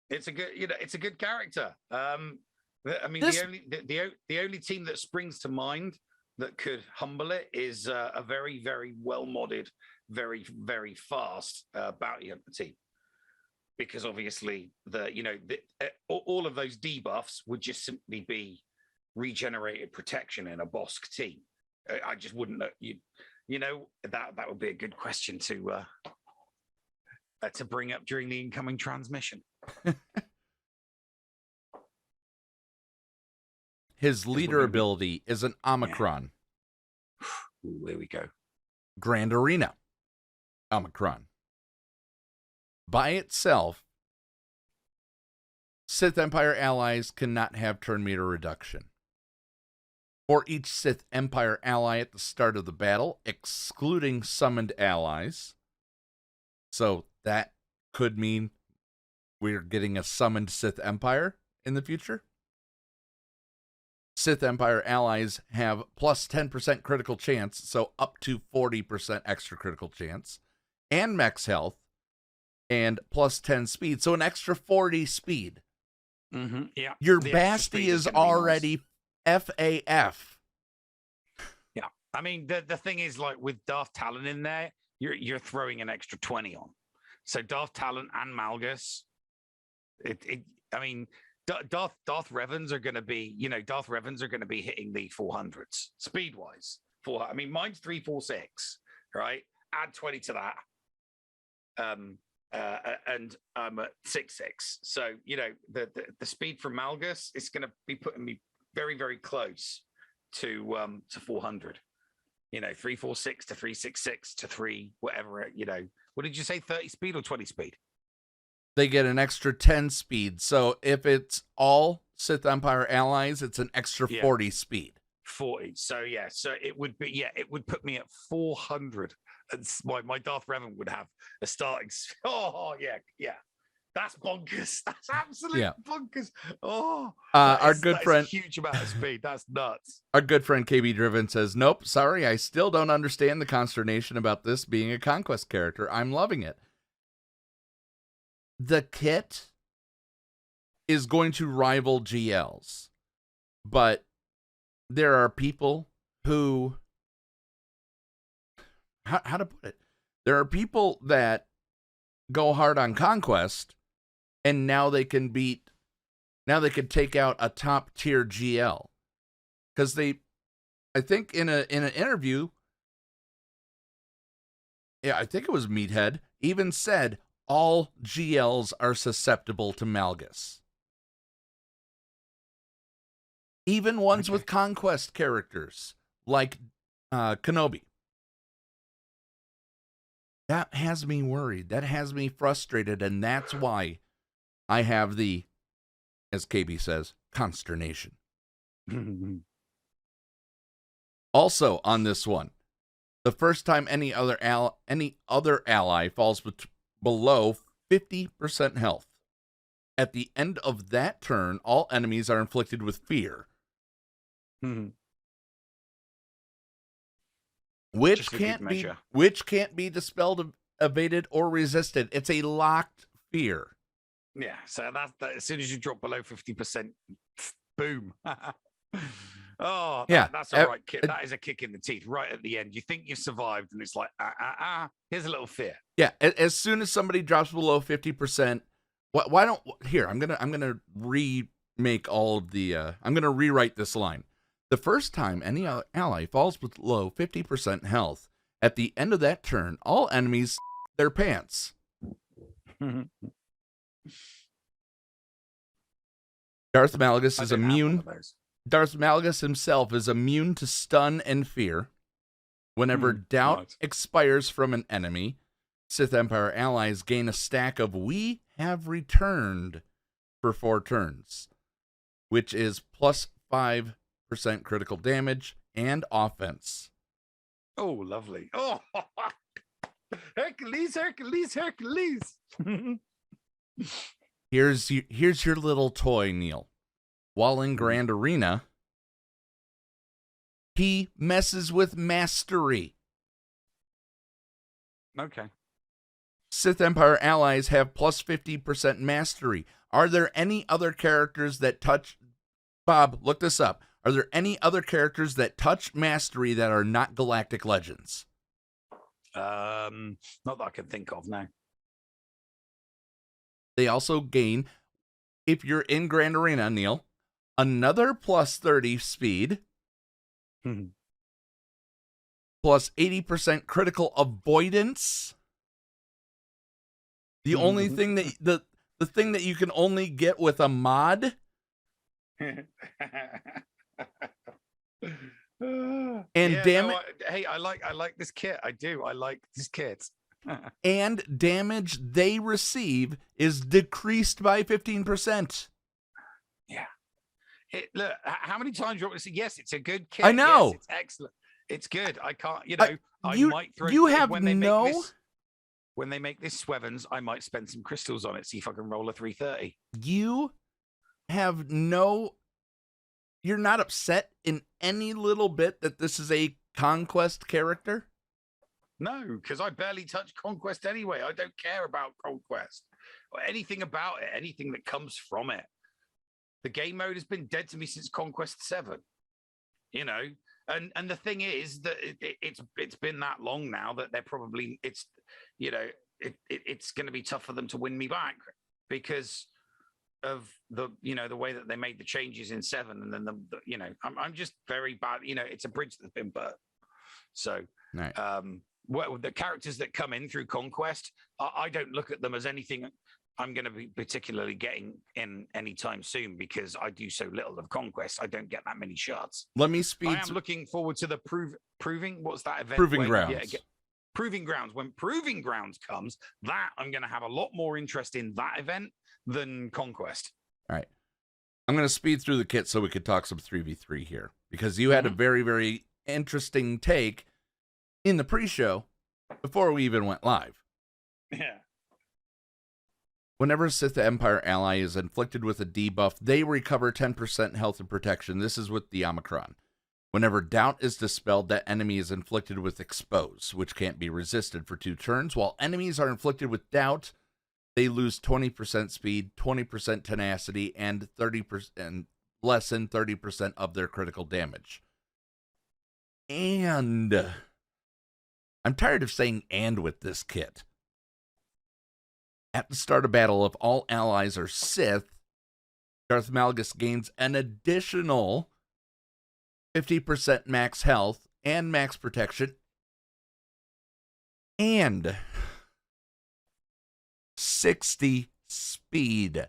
It's a good character. I mean, This- the only team that springs to mind that could humble it is a very, very well modded, very, very fast bounty hunter team. Because obviously all of those debuffs would just simply be regenerated protection in a Bosk team. I just wouldn't know. That would be a good question to bring up during the incoming transmission. His leader ability is an Omicron. Ooh, there we go. Grand Arena. Omicron. By itself, Sith Empire allies cannot have turn meter reduction. For each Sith Empire ally at the start of the battle, excluding summoned allies. So that could mean we're getting a summoned Sith Empire in the future. Sith Empire allies have plus 10% critical chance, so up to 40% extra critical chance, and max health, and plus 10 speed, so an extra 40 speed. Mm-hmm. Yeah, Your the extra Basti speed is gonna be already FAF. Yeah, I mean the thing is, like with Darth Talon in there, you're throwing an extra 20 on. So Darth Talon and Malgus, I mean, Darth Revens are going to be, hitting the 400s speed wise. I mean, mine's 346, right? Add 20 to that, and I'm at 66. So the speed from Malgus is going to be putting me very, very close to 400. 346 to 366 to 3 whatever. What did you say? 30 speed or 20 speed? They get an extra 10 speed. So if it's all Sith Empire allies, it's an extra 40 speed. 40. So it would put me at 400. And my Darth Revan would have a starting. Oh yeah. That's bonkers. That's absolute bonkers. Oh, our good friend, a huge amount of speed. That's nuts. Our good friend KB Driven says, "Nope, sorry, I still don't understand the consternation about this being a conquest character. I'm loving it. The kit is going to rival GLs, but there are people who, how to put it? There are people that go hard on conquest, and now they can take out a top tier GL, because I think in an interview, I think it was Meathead, even said all GLs are susceptible to Malgus. Even ones with conquest characters like Kenobi. That has me worried. That has me frustrated, and that's why I have the, as KB says, consternation. Also on this one, the first time any other ally falls below 50% health, at the end of that turn, all enemies are inflicted with fear. Which can't be dispelled, evaded, or resisted. It's a locked fear. Yeah, so that as soon as you drop below 50%, boom. That's all right. That is a kick in the teeth right at the end. You think you've survived, and it's like, here's a little fear. Yeah, as soon as somebody drops below 50%, Why don't here? I'm gonna remake all of the. I'm gonna rewrite this line. The first time any ally falls below 50% health, at the end of that turn, all enemies their pants. Darth Malgus is immune. Darth Malgus himself is immune to stun and fear. Whenever doubt expires from an enemy, Sith Empire allies gain a stack of "We Have Returned" for 4 turns, which is plus 5% critical damage and offense. Oh, lovely. Oh, Hercules, Hercules, Hercules. Here's your little toy, Neil. While in Grand Arena, he messes with mastery. Okay. Sith Empire allies have plus 50% mastery. Are there any other characters that touch... Bob, look this up. Are there any other characters that touch mastery that are not Galactic Legends? Not that I can think of, no. They also gain, if you're in Grand Arena, Neil, another plus 30 speed, plus 80% critical avoidance. The only thing that the thing that you can only get with a mod. And hey, I like this kit. I do. I like this kit. And damage they receive is decreased by 15%. Yeah. Look, how many times do you want me to say, yes, it's a good kit. I know. Yes, it's excellent. It's good. I can't, you might throw you have when they no... make this, when they make this Swevens, I might spend some crystals on it, see if I can roll a 330. You have no... You're not upset in any little bit that this is a Conquest character? No, because I barely touch Conquest anyway. I don't care about Conquest or anything about it, anything that comes from it. The game mode has been dead to me since Conquest 7. You know, and the thing is that it's been that long now that they're probably it's going to be tough for them to win me back because of the way that they made the changes in 7, and then I'm just very bad. It's a bridge that's been burnt. So right. Well, the characters that come in through Conquest, I don't look at them as anything I'm going to be particularly getting in anytime soon because I do so little of Conquest. I don't get that many shots. Let me speed. I am looking forward to the proving. What's that event? Proving Grounds. Yeah, Proving Grounds. When Proving Grounds comes, that I'm going to have a lot more interest in that event than Conquest. All right. I'm going to speed through the kit so we could talk some 3v3 here because you had a very, very interesting take in the pre-show before we even went live. Yeah. Whenever a Sith Empire ally is inflicted with a debuff, they recover 10% health and protection. This is with the Omicron. Whenever doubt is dispelled, that enemy is inflicted with expose, which can't be resisted for 2 turns. While enemies are inflicted with doubt, they lose 20% speed, 20% tenacity, and 30% and less than 30% of their critical damage. And I'm tired of saying "and" with this kit. At the start of battle, if all allies are Sith, Darth Malgus gains an additional 50% max health and max protection and 60 speed.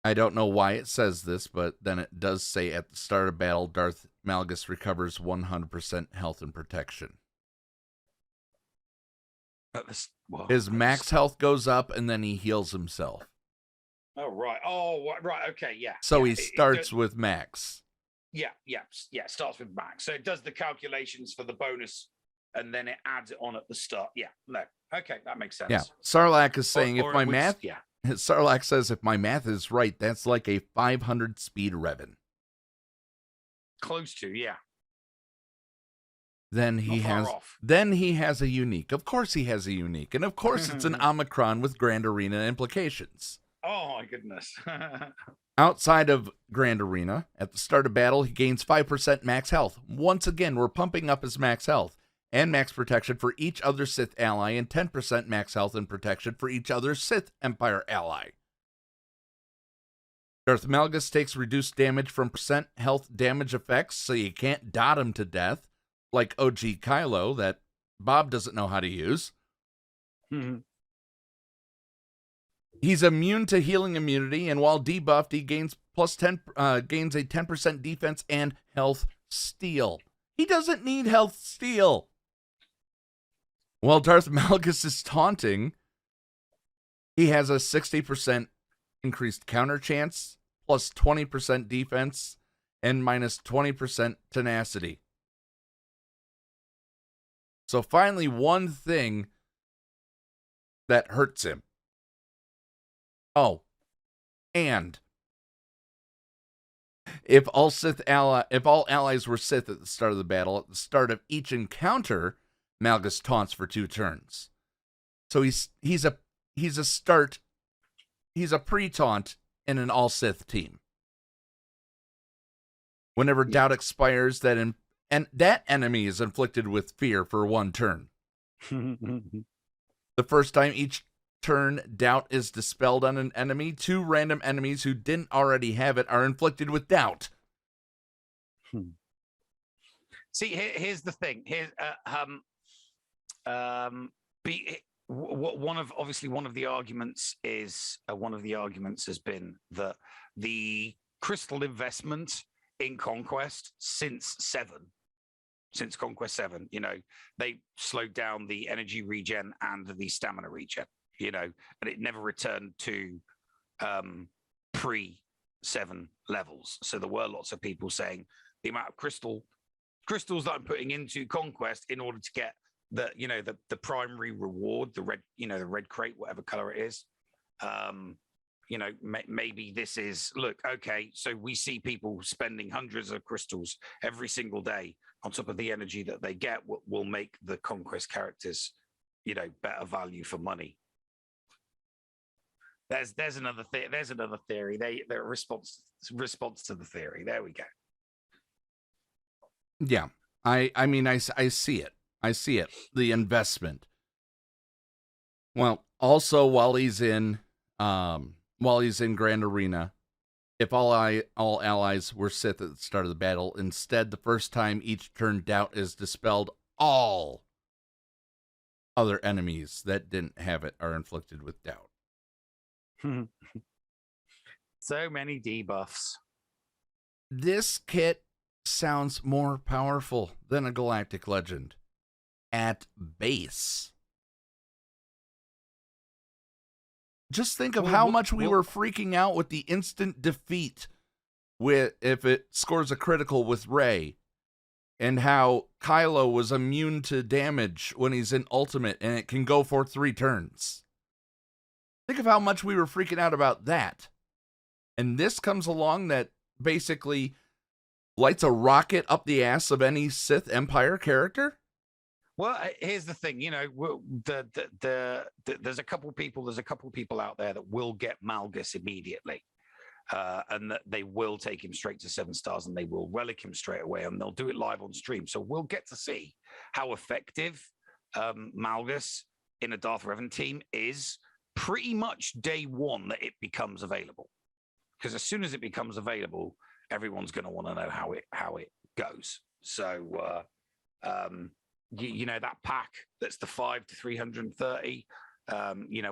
I don't know why it says this, but then it does say at the start of battle, Darth Malgus recovers 100% health and protection. His max health goes up, and then he heals himself. Oh, right. Oh, right. Okay, yeah. So yeah, he starts with max. Yeah, starts with max. So it does the calculations for the bonus, and then it adds it on at the start. Yeah, no. Okay, that makes sense. Yeah, Sarlacc is saying if my math... Yeah. Sarlacc says if my math is right, that's like a 500 speed Revan. Close to, yeah. Then he has a unique. Of course he has a unique. And of course it's an Omicron with Grand Arena implications. Oh my goodness. Outside of Grand Arena, at the start of battle, he gains 5% max health. Once again, we're pumping up his max health and max protection for each other Sith ally, and 10% max health and protection for each other Sith Empire ally. Darth Malgus takes reduced damage from percent health damage effects, so you can't dot him to death, like OG Kylo that Bob doesn't know how to use. He's immune to healing immunity, and while debuffed, he gains gains a 10% defense and health steal. He doesn't need health steal. While Darth Malgus is taunting, he has a 60% increased counter chance, plus 20% defense, and minus 20% tenacity. So finally, one thing that hurts him. Oh, and if all allies were Sith at the start of the battle, at the start of each encounter, Malgus taunts for 2 turns. So he's a pre-taunt in an all Sith team. Whenever doubt expires, that enemy is inflicted with fear for 1 turn. The first time each turn doubt is dispelled on an enemy, 2 random enemies who didn't already have it are inflicted with doubt. See, here's the thing. One of the arguments has been that the crystal investment in Conquest since Conquest 7, they slowed down the energy regen and the stamina regen, and it never returned to pre-7 levels. So there were lots of people saying the amount of crystals that I'm putting into Conquest in order to get the primary reward, the red crate, whatever color it is. Maybe this is, okay, so we see people spending hundreds of crystals every single day on top of the energy that they get will make the Conquest characters, better value for money. There's another theory. Their response to the theory. There we go. Yeah, I mean, I see it. I see it. The investment. Well, also while he's in Grand Arena, if all allies were Sith at the start of the battle, instead the first time each turn doubt is dispelled, all other enemies that didn't have it are inflicted with doubt. So many debuffs. This kit sounds more powerful than a Galactic Legend at base. Just think of how much we were freaking out with the instant defeat if it scores a critical with Rey, and how Kylo was immune to damage when he's in ultimate and it can go for 3 turns. Think of how much we were freaking out about that. And this comes along that basically lights a rocket up the ass of any Sith Empire character. Well, here's the thing, there's a couple people out there that will get Malgus immediately, and that they will take him straight to 7 stars, and they will relic him straight away, and they'll do it live on stream. So we'll get to see how effective Malgus in a Darth Revan team is pretty much day 1 that it becomes available. Because as soon as it becomes available, everyone's going to want to know how it goes. So, that pack that's the 5 to 330,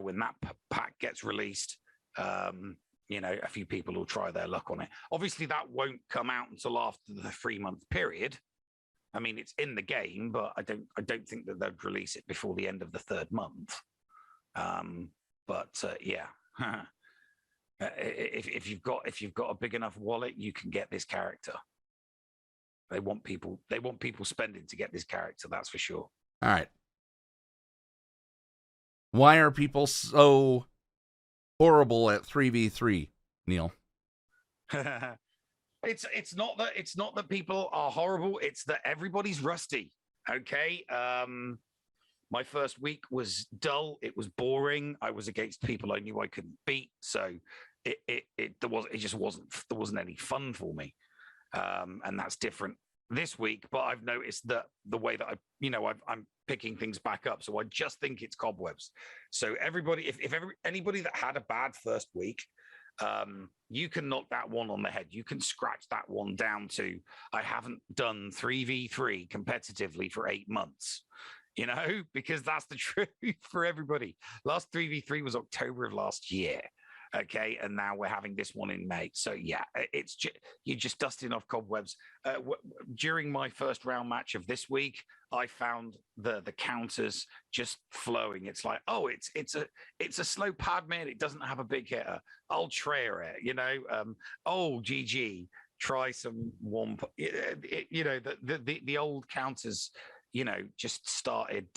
when that pack gets released, a few people will try their luck on it. Obviously, that won't come out until after the 3-month period. I mean, it's in the game, but I don't think that they'd release it before the end of the 3rd month. If you've got a big enough wallet, you can get this character. They want people spending to get this character, that's for sure. All right. Why are people so horrible at 3v3, Neil? It's not that people are horrible, it's that everybody's rusty. Okay? My first week was dull. It was boring. I was against people I knew I couldn't beat. So there wasn't any fun for me. And that's different this week. But I've noticed that the way that I'm picking things back up. So I just think it's cobwebs. So everybody, if anybody that had a bad first week, you can knock that one on the head. You can scratch that one down to, I haven't done 3v3 competitively for 8 months, because that's the truth for everybody. Last 3v3 was October of last year. Okay. And now we're having this one in May. So yeah, you're just dusting off cobwebs. During my first round match of this week, I found the counters just flowing. It's like, oh, it's a slow Padme. It doesn't have a big hitter. I'll trayer it, oh, GG, try some one, the old counters, just started,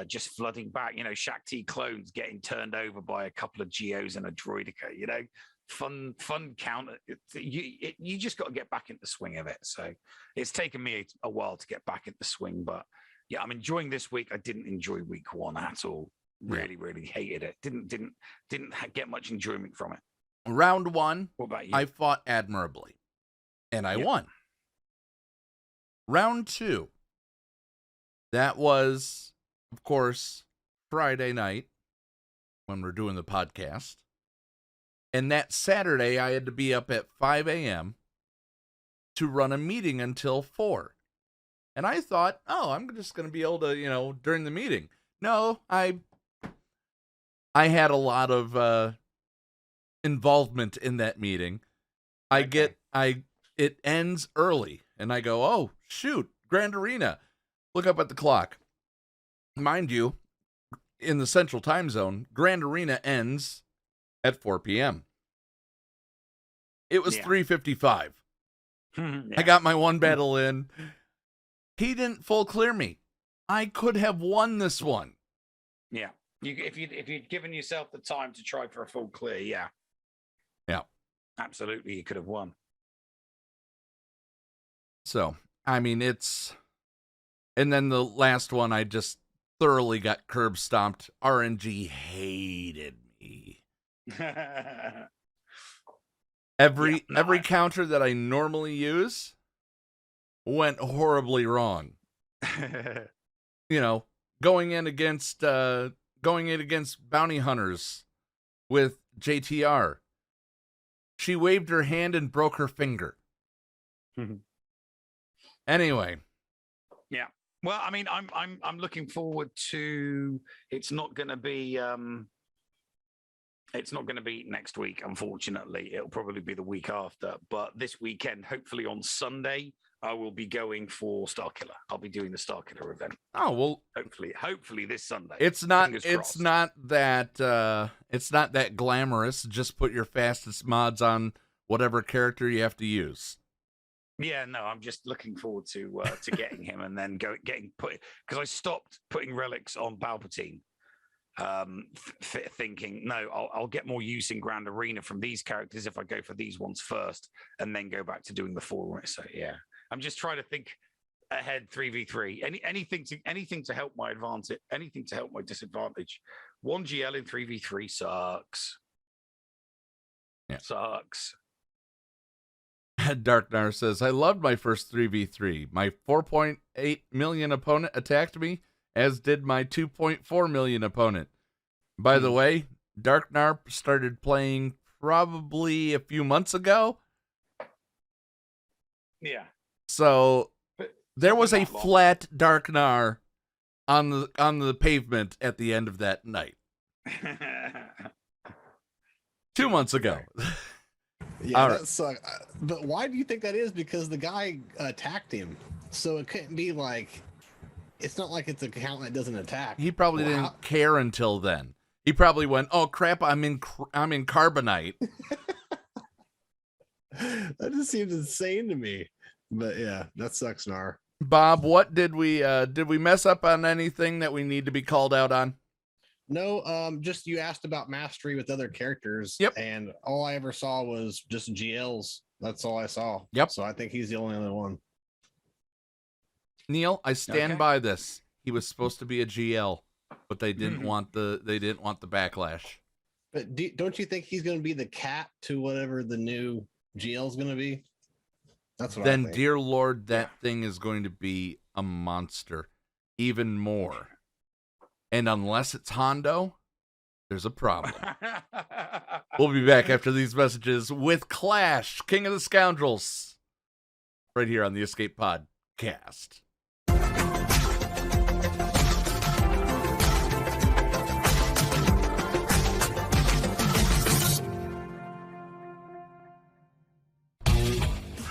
just flooding back, Shakti clones getting turned over by a couple of Geos and a Droidica, fun counter. You just got to get back into the swing of it. So it's taken me a while to get back into the swing, but yeah, I'm enjoying this week. I didn't enjoy week one at all. Really hated it. Didn't get much enjoyment from it. Round one, what about you? I fought admirably and I won. Round two, that was, of course, Friday night when we're doing the podcast. And that Saturday, I had to be up at 5 a.m. to run a meeting until 4. And I thought, oh, I'm just going to be able to, during the meeting. No, I had a lot of involvement in that meeting. It ends early, and I go, oh, shoot, Grand Arena. Look up at the clock. Mind you, in the Central Time Zone, Grand Arena ends at 4 p.m. It was 3:55. I got my one battle in. He didn't full clear me. I could have won this one. Yeah. If you'd given yourself the time to try for a full clear, yeah. Absolutely, you could have won. So, I mean, and then the last one, I just thoroughly got curb stomped. RNG hated me. Every counter that I normally use went horribly wrong. Going in against bounty hunters with JTR. She waved her hand and broke her finger. Anyway. Yeah. Well, I mean, I'm looking forward to. It's not going to be next week, unfortunately. It'll probably be the week after. But this weekend, hopefully on Sunday, I will be going for Starkiller. I'll be doing the Starkiller event. Oh well, hopefully this Sunday. It's not that glamorous. Just put your fastest mods on whatever character you have to use. Yeah, no, I'm just looking forward to getting him and then getting put, because I stopped putting relics on Palpatine, thinking no, I'll get more use in Grand Arena from these characters if I go for these ones first and then go back to doing the 4. So yeah, I'm just trying to think ahead 3v3. Anything to help my advantage, anything to help my disadvantage. 1 GL in 3v3 sucks. Yeah. Sucks. Darknar says, I loved my first 3v3. My 4.8 million opponent attacked me, as did my 2.4 million opponent. By the way, Darknar started playing probably a few months ago. Yeah. So there was a flat Darknar on the pavement at the end of that night. 2 months ago. Yeah, that sucks. But why do you think that is? Because the guy attacked him, so it couldn't be like. It's not like it's an account that doesn't attack. He probably didn't care until then. He probably went, "Oh crap! I'm in carbonite." That just seems insane to me. But yeah, that sucks, Nar. Bob, what did we mess up on anything that we need to be called out on? No, just you asked about mastery with other characters. Yep. And all I ever saw was just GLs. That's all I saw. Yep. So I think he's the only other one. Neil, I stand by this. he was supposed to be a GL, but they didn't want the backlash. But don't you think he's going to be the cat to whatever the new GL is going to be? That's what I think. Dear Lord, that thing is going to be a monster, even more. And unless it's Hondo, there's a problem. We'll be back after these messages with Clash, King of the Scoundrels, right here on the Escape Podcast.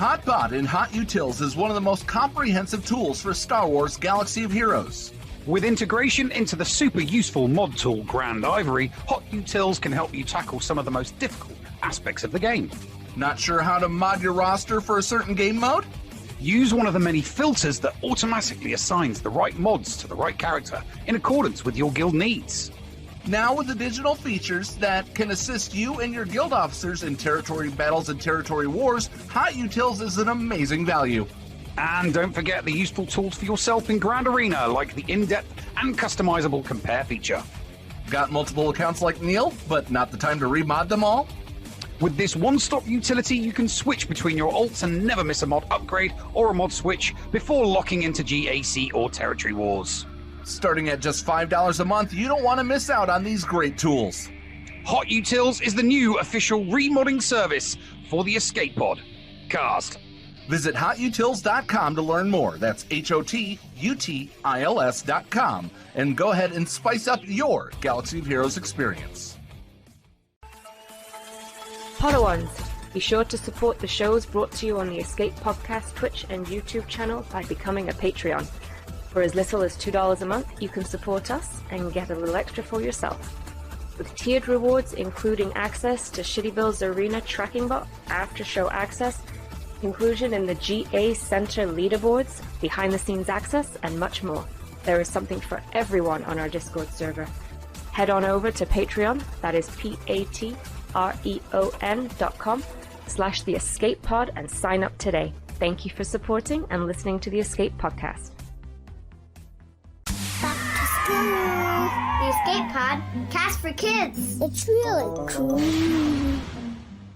HotBot in HotUtils is one of the most comprehensive tools for Star Wars Galaxy of Heroes. With integration into the super useful mod tool Grand Ivory, HotUtils can help you tackle some of the most difficult aspects of the game. Not sure how to mod your roster for a certain game mode? Use one of the many filters that automatically assigns the right mods to the right character in accordance with your guild needs. Now with the digital features that can assist you and your guild officers in territory battles and territory wars, HotUtils is an amazing value. And don't forget the useful tools for yourself in Grand Arena, like the in-depth and customizable compare feature. Got multiple accounts like Neil, but not the time to remod them all? With this one-stop utility, you can switch between your alts and never miss a mod upgrade or a mod switch before locking into GAC or Territory Wars. Starting at just $5 a month, you don't want to miss out on these great tools. HotUtils is the new official remodding service for the Escape Pod Cast. Visit HotUtils.com to learn more. That's HotUtils.com. And go ahead and spice up your Galaxy of Heroes experience. Podawans, be sure to support the shows brought to you on the Escape Podcast Twitch and YouTube channel by becoming a Patreon. For as little as $2 a month, you can support us and get a little extra for yourself. With tiered rewards including access to Shitty Bill's Arena Tracking Bot, after-show access, inclusion in the GA Center leaderboards, behind-the-scenes access, and much more. There is something for everyone on our Discord server. Head on over to Patreon, that is patreon.com/The Escape Pod, and sign up today. Thank you for supporting and listening to the Escape Podcast. The Escape Pod, cast for kids. It's really cool.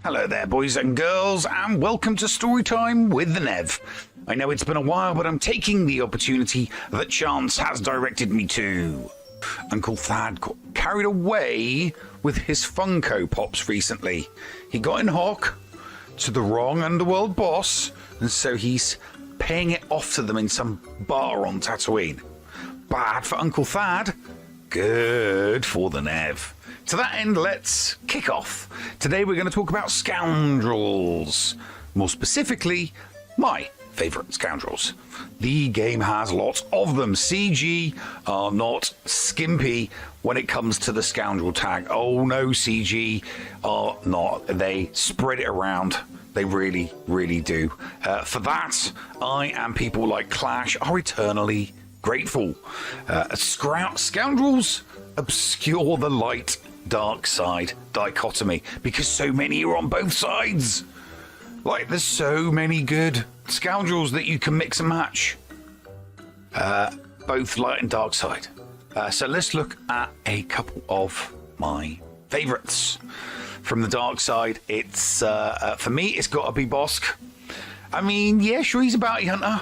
Hello there, boys and girls, and welcome to Storytime with the Nev. I know it's been a while, but I'm taking the opportunity that chance has directed me to. Uncle Thad got carried away with his Funko Pops recently. He got in hock to the wrong underworld boss, and so he's paying it off to them in some bar on Tatooine. Bad for Uncle Thad, good for the Nev. To that end, let's kick off. Today we're going to talk about Scoundrels. More specifically, my favourite Scoundrels. The game has lots of them. CG are not skimpy when it comes to the Scoundrel tag. Oh no, CG are not. They spread it around. They really, really do. For that, I and people like Clash are eternally grateful. Scoundrels obscure the light dark side dichotomy because so many are on both sides. Like, there's so many good Scoundrels that you can mix and match, both light and dark side. So let's look at a couple of my favorites. From the dark side, it's for me it's got to be Bosk. I mean, yeah, sure, he's a bounty hunter,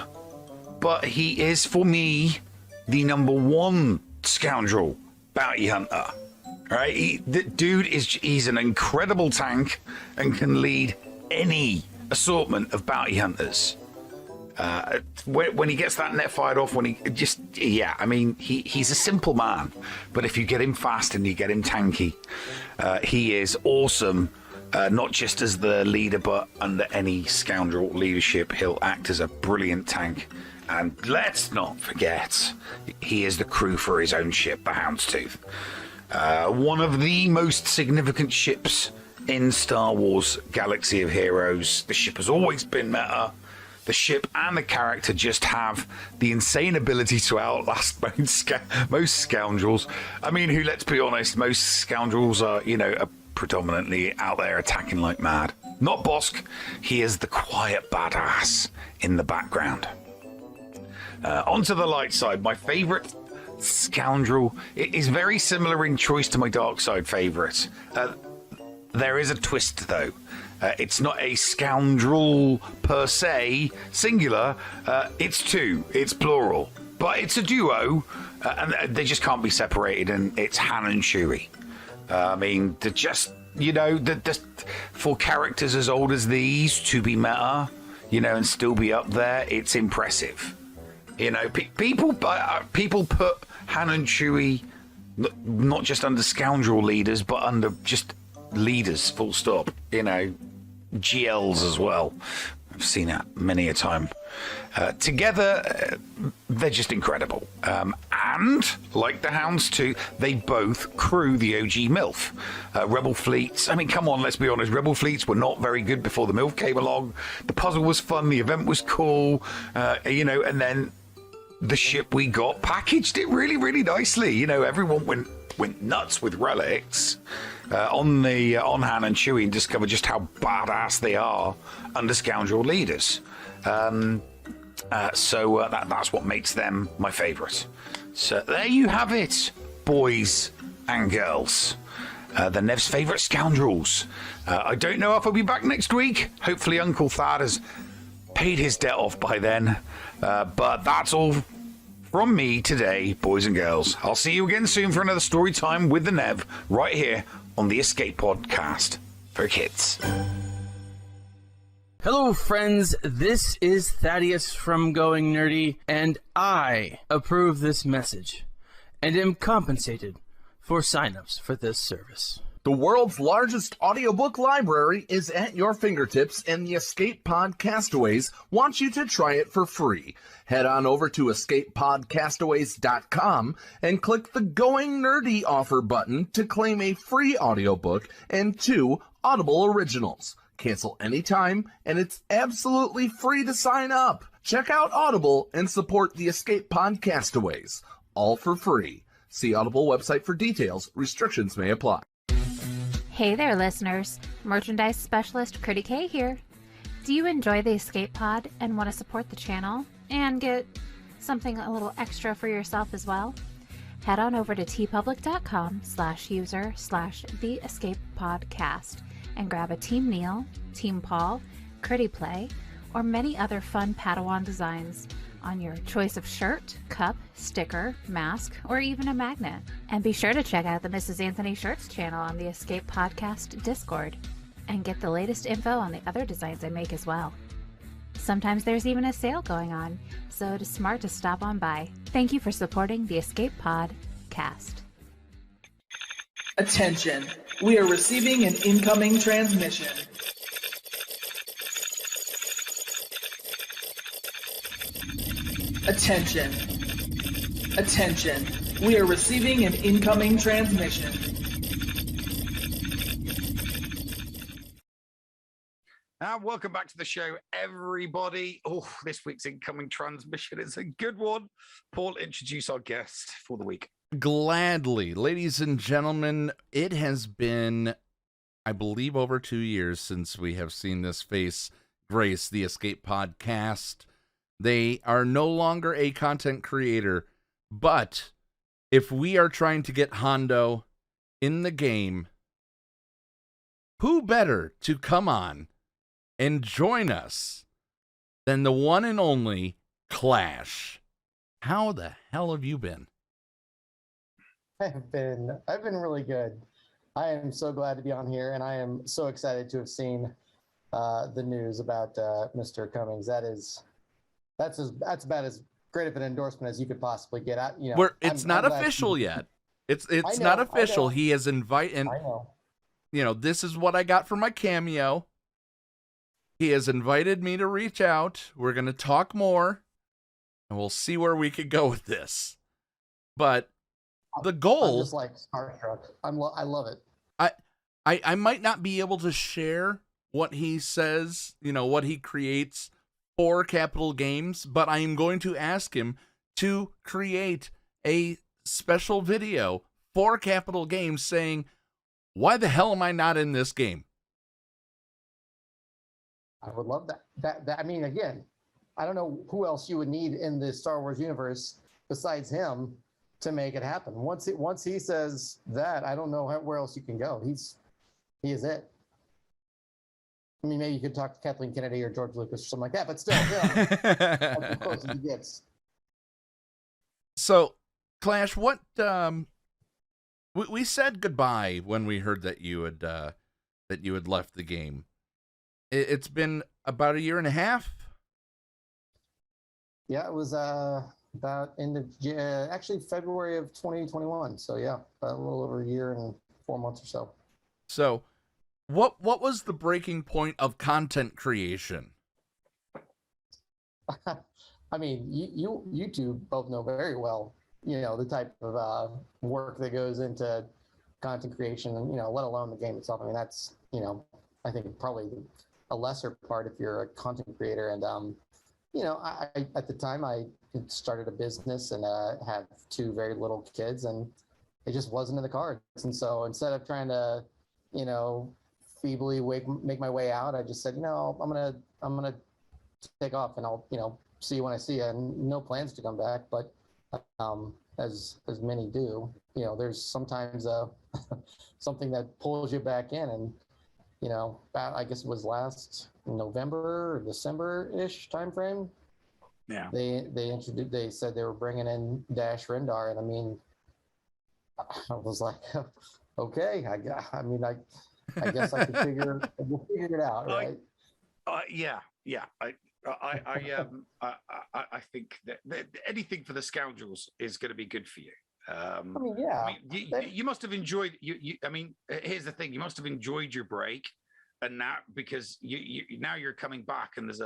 but he is, for me, the number one Scoundrel bounty hunter. Right? The dude he's an incredible tank and can lead any assortment of bounty hunters. When he gets that net fired off, he's a simple man, but if you get him fast and you get him tanky, he is awesome. Not just as the leader, but under any Scoundrel leadership, he'll act as a brilliant tank. And let's not forget, he is the crew for his own ship, the Houndstooth. One of the most significant ships in Star Wars Galaxy of Heroes. The ship has always been meta. The ship and the character just have the insane ability to outlast most Scoundrels. I mean, let's be honest, most Scoundrels are predominantly out there attacking like mad. Not Bosk. He is the quiet badass in the background. Onto the light side, my favorite Scoundrel. It is very similar in choice to my Dark Side favourite. There is a twist, though. It's not a scoundrel per se, singular. It's two. It's plural. But it's a duo, and they just can't be separated, and it's Han and Chewie. I mean, they're just, for characters as old as these to be meta, and still be up there, it's impressive. People put Han and Chewie not just under scoundrel leaders, but under just leaders, full stop. GLs as well. I've seen that many a time. Together, they're just incredible. And, like the Hounds too, they both crew the OG MILF. Rebel fleets, I mean, come on, let's be honest, Rebel fleets were not very good before the MILF came along. The puzzle was fun, the event was cool, and then the ship we got packaged it really, really nicely. Everyone went nuts with relics on Han and Chewie and discovered just how badass they are under scoundrel leaders. So that's what makes them my favourite. So there you have it, boys and girls. The Nev's favourite scoundrels. I don't know if I'll be back next week. Hopefully Uncle Thad has paid his debt off by then. But that's all from me today, boys and girls. I'll see you again soon for another story time with the Nev, right here on the Escape Podcast for kids. Hello, friends. This is Thaddeus from Going Nerdy, and I approve this message and am compensated for signups for this service. The world's largest audiobook library is at your fingertips, and the Escape Pod Castaways wants you to try it for free. Head on over to escapepodcastaways.com and click the Going Nerdy offer button to claim a free audiobook and 2 Audible originals. Cancel anytime, and it's absolutely free to sign up. Check out Audible and support the Escape Pod Castaways. All for free. See Audible website for details. Restrictions may apply. Hey there, listeners. Merchandise specialist Critty K here. Do you enjoy the Escape Pod and want to support the channel and get something a little extra for yourself as well? Head on over to tpublic.com/user/theescapepodcast and grab a Team Neil, Team Paul, Critty Play, or many other fun Padawan designs on your choice of shirt, cup, sticker, mask, or even a magnet. And be sure to check out the Mrs. Anthony Shirts channel on the Escape Podcast Discord and get the latest info on the other designs I make as well. Sometimes there's even a sale going on, so it is smart to stop on by. Thank you for supporting the Escape Pod Cast. Attention, we are receiving an incoming transmission. Attention. Attention. We are receiving an incoming transmission. And welcome back to the show, everybody. Oh, this week's incoming transmission is a good one. Paul, introduce our guest for the week. Gladly. Ladies and gentlemen, it has been, I believe, over 2 years since we have seen this face grace the Escape Podcast. They are no longer a content creator, but if we are trying to get Hondo in the game, who better to come on and join us than the one and only Clash? How the hell have you been? I've been really good. I am so glad to be on here, and I am so excited to have seen the news about Mr. Cummings. That's about as great of an endorsement as you could possibly get. It's not official yet. It's not official. He has invited. I know. This is what I got for my cameo. He has invited me to reach out. We're going to talk more, and we'll see where we could go with this. But the goal, I'm just like starstruck. I love it. I might not be able to share what he says, what he creates for Capital Games, but I am going to ask him to create a special video for Capital Games saying, why the hell am I not in this game? I would love that. I mean, again, I don't know who else you would need in the Star Wars universe besides him to make it happen. Once he says that, I don't know where else you can go. He is it. I mean, maybe you could talk to Kathleen Kennedy or George Lucas or something like that, but still, that's as close as he gets. So, Clash, what we said goodbye when we heard that you had left the game. It's been about a year and a half. Yeah, it was about actually February of 2021. So yeah, about a little over a year and 4 months or so. So, what was the breaking point of content creation? I mean, you two both know very well, the type of work that goes into content creation, and let alone the game itself. I mean, that's I think probably a lesser part if you're a content creator. And I at the time I started a business and had 2 very little kids, and it just wasn't in the cards. And so instead of trying to feebly make my way out, I just said, I'm gonna take off, and I'll see you when I see you. And no plans to come back, but as many do, there's sometimes something that pulls you back in. And I guess it was last November or December-ish timeframe. Yeah. They said they were bringing in Dash Rendar, and I mean, I was like, okay, I guess I could figure it out, right? Yeah. I think that anything for the Scoundrels is going to be good for you. You must have enjoyed. I mean, here's the thing: you must have enjoyed your break, and now because now you're coming back, and there's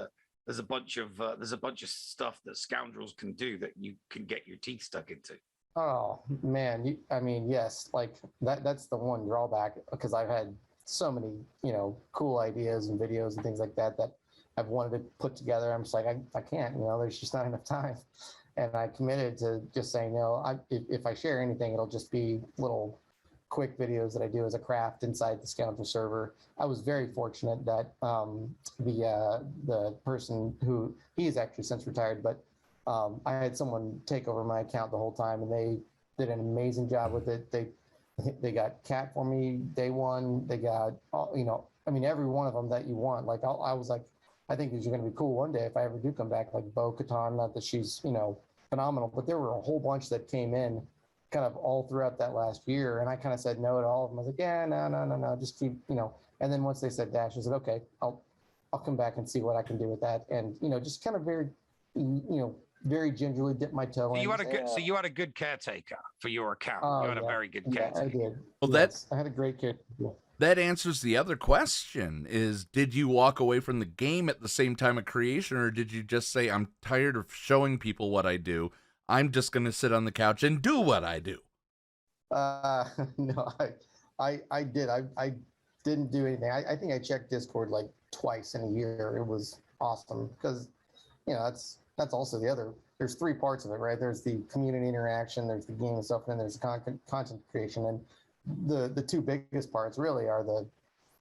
a bunch of stuff that Scoundrels can do that you can get your teeth stuck into. Oh man, I mean, yes, like that's the one drawback, because I've had so many cool ideas and videos and things like that I've wanted to put together. I'm just like, I can't, there's just not enough time. And I committed to just saying, if I share anything, it'll just be little quick videos that I do as a craft inside the Scoundrel server. I was very fortunate that the person who, he's actually since retired, but I had someone take over my account the whole time, and they did an amazing job with it. They got Cat for me day one. They got, every one of them that you want. Like I was like, I think these are going to be cool one day if I ever do come back, like Bo Katan, not that she's, phenomenal, but there were a whole bunch that came in kind of all throughout that last year. And I kind of said no to all of them. I was like, yeah, no, just keep, and then once they said Dash, I said, okay, I'll come back and see what I can do with that. And, just kind of very, very gingerly dip my toe in. So you had a good caretaker for your account. You had a very good caretaker. I did. Well, yes, I had a great caretaker. That answers the other question: is did you walk away from the game at the same time of creation, or did you just say, I'm tired of showing people what I do, I'm just going to sit on the couch and do what I do? No, I did. I didn't do anything. I think I checked Discord like twice in a year. It was awesome because, that's also there's 3 parts of it, right? There's the community interaction, there's the game and stuff, and then there's the content creation. And the 2 biggest parts really are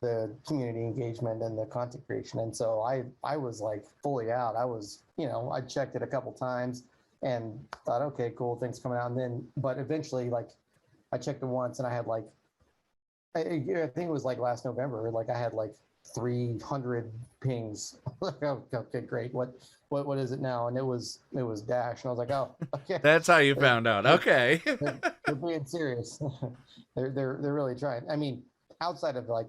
the community engagement and the content creation. And so I was like fully out. I was, I checked it a couple times and thought, okay, cool, things coming out. And then, but eventually, like, I checked it once and I had like, I think it was like last November, like I had like 300 pings. Okay, great. What is it now? And it was Dash. And I was like, oh, okay. That's how you found out. Okay. They're being serious. They're really trying. I mean, outside of like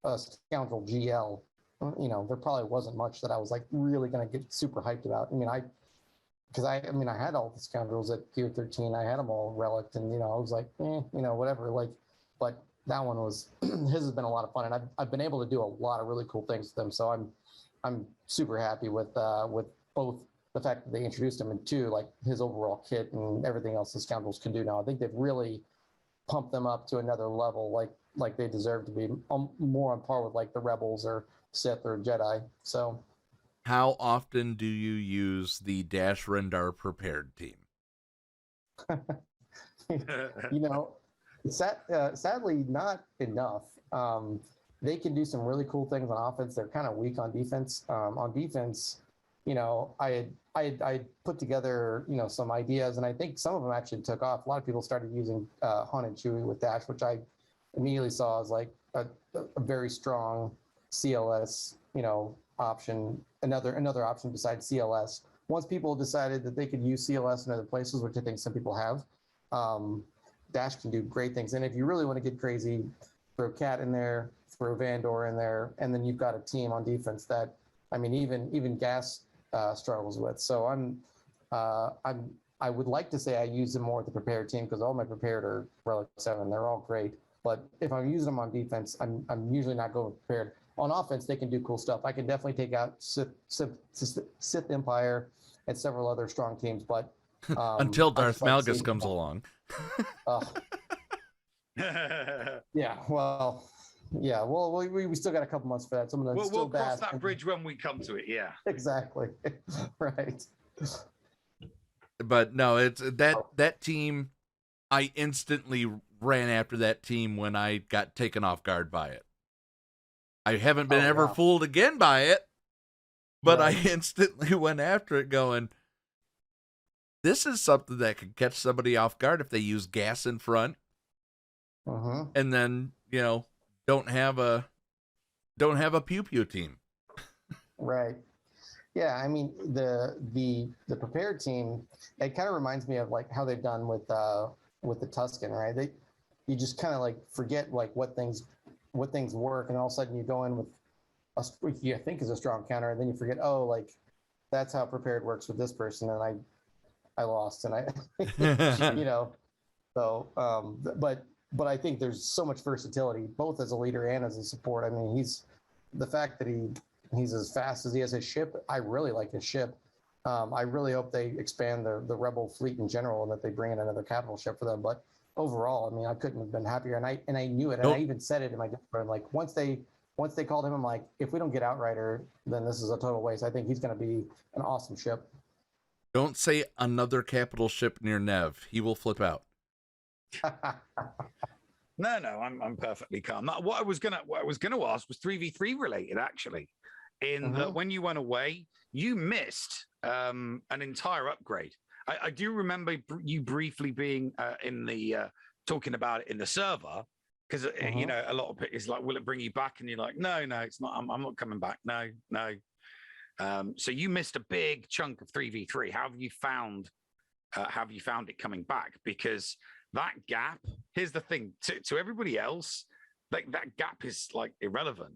a Scoundrel GL, there probably wasn't much that I was like really going to get super hyped about. I mean, I had all the Scoundrels at Gear 13. I had them all relicked, and I was like, whatever. Like, but that one was his has been a lot of fun, and I've been able to do a lot of really cool things with them. So I'm super happy with both the fact that they introduced him, and 2, like his overall kit and everything else the Scoundrels can do now. I think they've really pumped them up to another level, like they deserve to be, more on par with like the Rebels or Sith or Jedi. So, how often do you use the Dash Rendar prepared team? Sadly, not enough. They can do some really cool things on offense. They're kind of weak on defense. On defense, I put together, some ideas, and I think some of them actually took off. A lot of people started using Haunted Chewy with Dash, which I immediately saw as like a very strong CLS, option, another option besides CLS. Once people decided that they could use CLS in other places, which I think some people have, Dash can do great things. And if you really want to get crazy, throw Cat in there, throw Vandor in there, and then you've got a team on defense that, even Gas struggles with. So I would like to say I use them more with the prepared team because all my prepared are Relic 7. They're all great. But if I'm using them on defense, I'm usually not going prepared. On offense, they can do cool stuff. I can definitely take out Sith Empire and several other strong teams, but until Darth Malgus comes along. Yeah, well, we still got a couple months for that. Some of them we'll cross that bridge when we come to it. Yeah, exactly. Right. But no, it's that team. I instantly ran after that team when I got taken off guard by it. I haven't been ever fooled again by it, but right. I instantly went after it going, this is something that could catch somebody off guard if they use Gas in front. And then, don't have a pew pew team. Right. Yeah, the prepared team, it kind of reminds me of like how they've done with the Tusken, right? You just kind of like forget like what things work, and all of a sudden you go in with you think is a strong counter, and then you forget, like that's how prepared works with this person, and I lost, and but I think there's so much versatility both as a leader and as a support. He's the fact that he's as fast as he has his ship. I really like his ship. I really hope they expand the Rebel fleet in general and that they bring in another capital ship for them. But overall, I couldn't have been happier. And I knew it. And I even said it in my Discord. Like once they called him, I'm like, if we don't get Outrider, then this is a total waste. I think he's going to be an awesome ship. Don't say another capital ship near Nev. He will flip out. No, I'm perfectly calm. What I was gonna ask was 3v3 related, actually. In that when you went away, you missed an entire upgrade. I do remember you briefly being in the talking about it in the server, because a lot of it is like, will it bring you back? And you're like, no, it's not. I'm not coming back. No. So you missed a big chunk of 3v3. How have you found it coming back? Because that gap, here's the thing, to everybody else, like that gap is like irrelevant.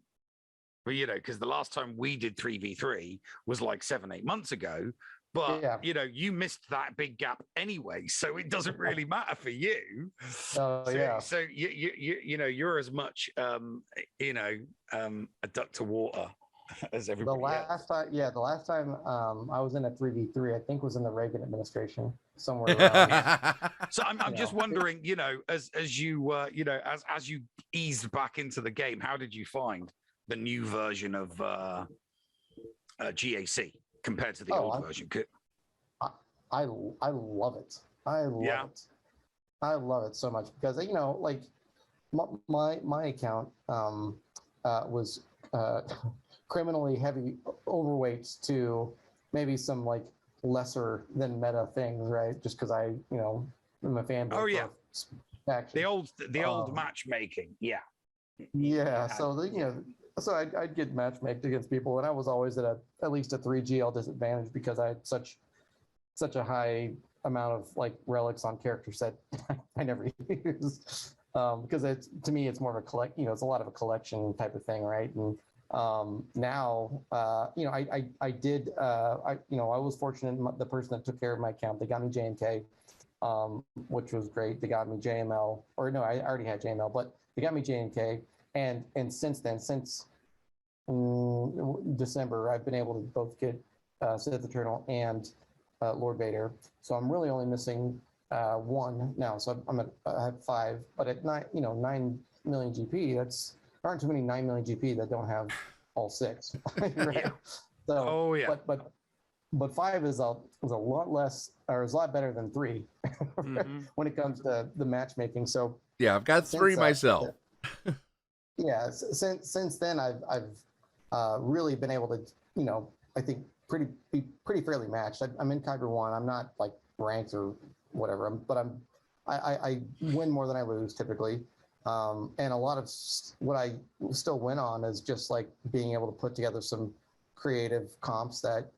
But because the last time we did 3v3 was like 7-8 months ago. But you missed that big gap anyway, so it doesn't really matter for you. So you're as much a duck to water as everybody else. The last time I was in a 3v3, I think was in the Reagan administration somewhere around. So I'm just wondering, as you as you eased back into the game, how did you find the new version of GAC compared to the old version? I love it. I love it so much because like my account was criminally heavy overweights to maybe some like lesser than meta things, right? Just because I'm a fan. Oh yeah, the old matchmaking. Yeah. So I'd get matchmaked against people, and I was always at least a 3GL disadvantage because I had such a high amount of like relics on character set I never used, because to me it's more of a it's a lot of a collection type of thing, right? And now I was fortunate. The person that took care of my account, they got me J&K, which was great. They got me JML, or no, I already had JML, but they got me J&K. And since then, since December, I've been able to both get Sith Eternal and Lord Vader. So I'm really only missing one now. So I have 5, but at 9 million GP, there aren't too many 9 million GP that don't have all 6. Right? Yeah. So, but 5 is a lot less, or is a lot better than 3 when it comes to the matchmaking. So yeah, I've got 3 myself. Yeah, since then I've really been able to I think be pretty fairly matched. I'm in Conquer 1. I'm not like ranked or whatever, but I win more than I lose typically. And a lot of what I still win on is just like being able to put together some creative comps that,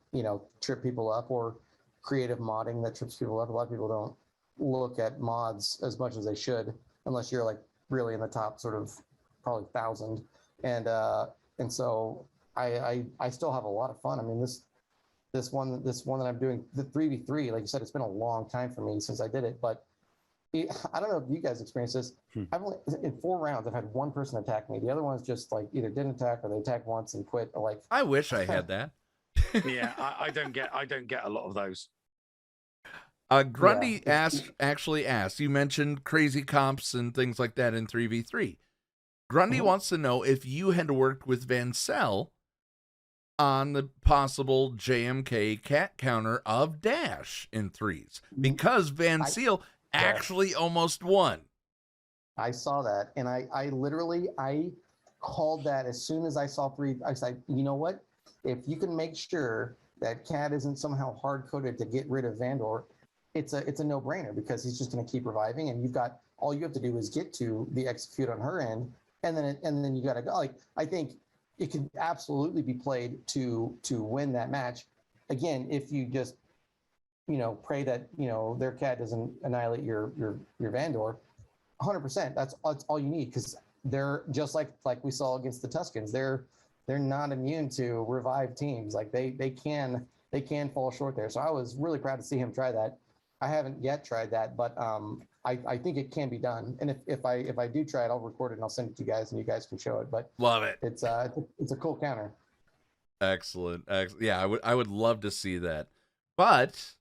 trip people up, or creative modding that trips people up. A lot of people don't look at mods as much as they should, unless you're like really in the top sort of probably 1,000. And so I still have a lot of fun. I mean, this one that I'm doing, the 3v3, like you said, it's been a long time for me since I did it, but I don't know if you guys experienced this. I've only, in 4 rounds, I've had one person attack me. The other ones just like either didn't attack or they attacked once and quit. Or like, I wish I had that. Yeah, I don't get a lot of those. Grundy actually asked, you mentioned crazy comps and things like that in 3v3. Grundy wants to know if you had worked with Van Cell on the possible JMK cat counter of Dash in 3s, because Van Seal actually almost won. I saw that, and I literally called that as soon as I saw 3. I said, you know what? If you can make sure that Cat isn't somehow hard coded to get rid of Vandor, it's a no brainer, because he's just going to keep reviving, and all you have to do is get to the execute on her end, and then you got to go. Like, I think it can absolutely be played to win that match. Again, if you just pray that their Cat doesn't annihilate your Vandor, 100%. That's all you need, because they're just like we saw against the Tuscans. They're not immune to revive teams. Like they can fall short there. So I was really proud to see him try that. I haven't yet tried that, but I think it can be done. And if I do try it, I'll record it and I'll send it to you guys, and you guys can show it. But love it. It's a cool counter. Excellent. Yeah, I would love to see that. But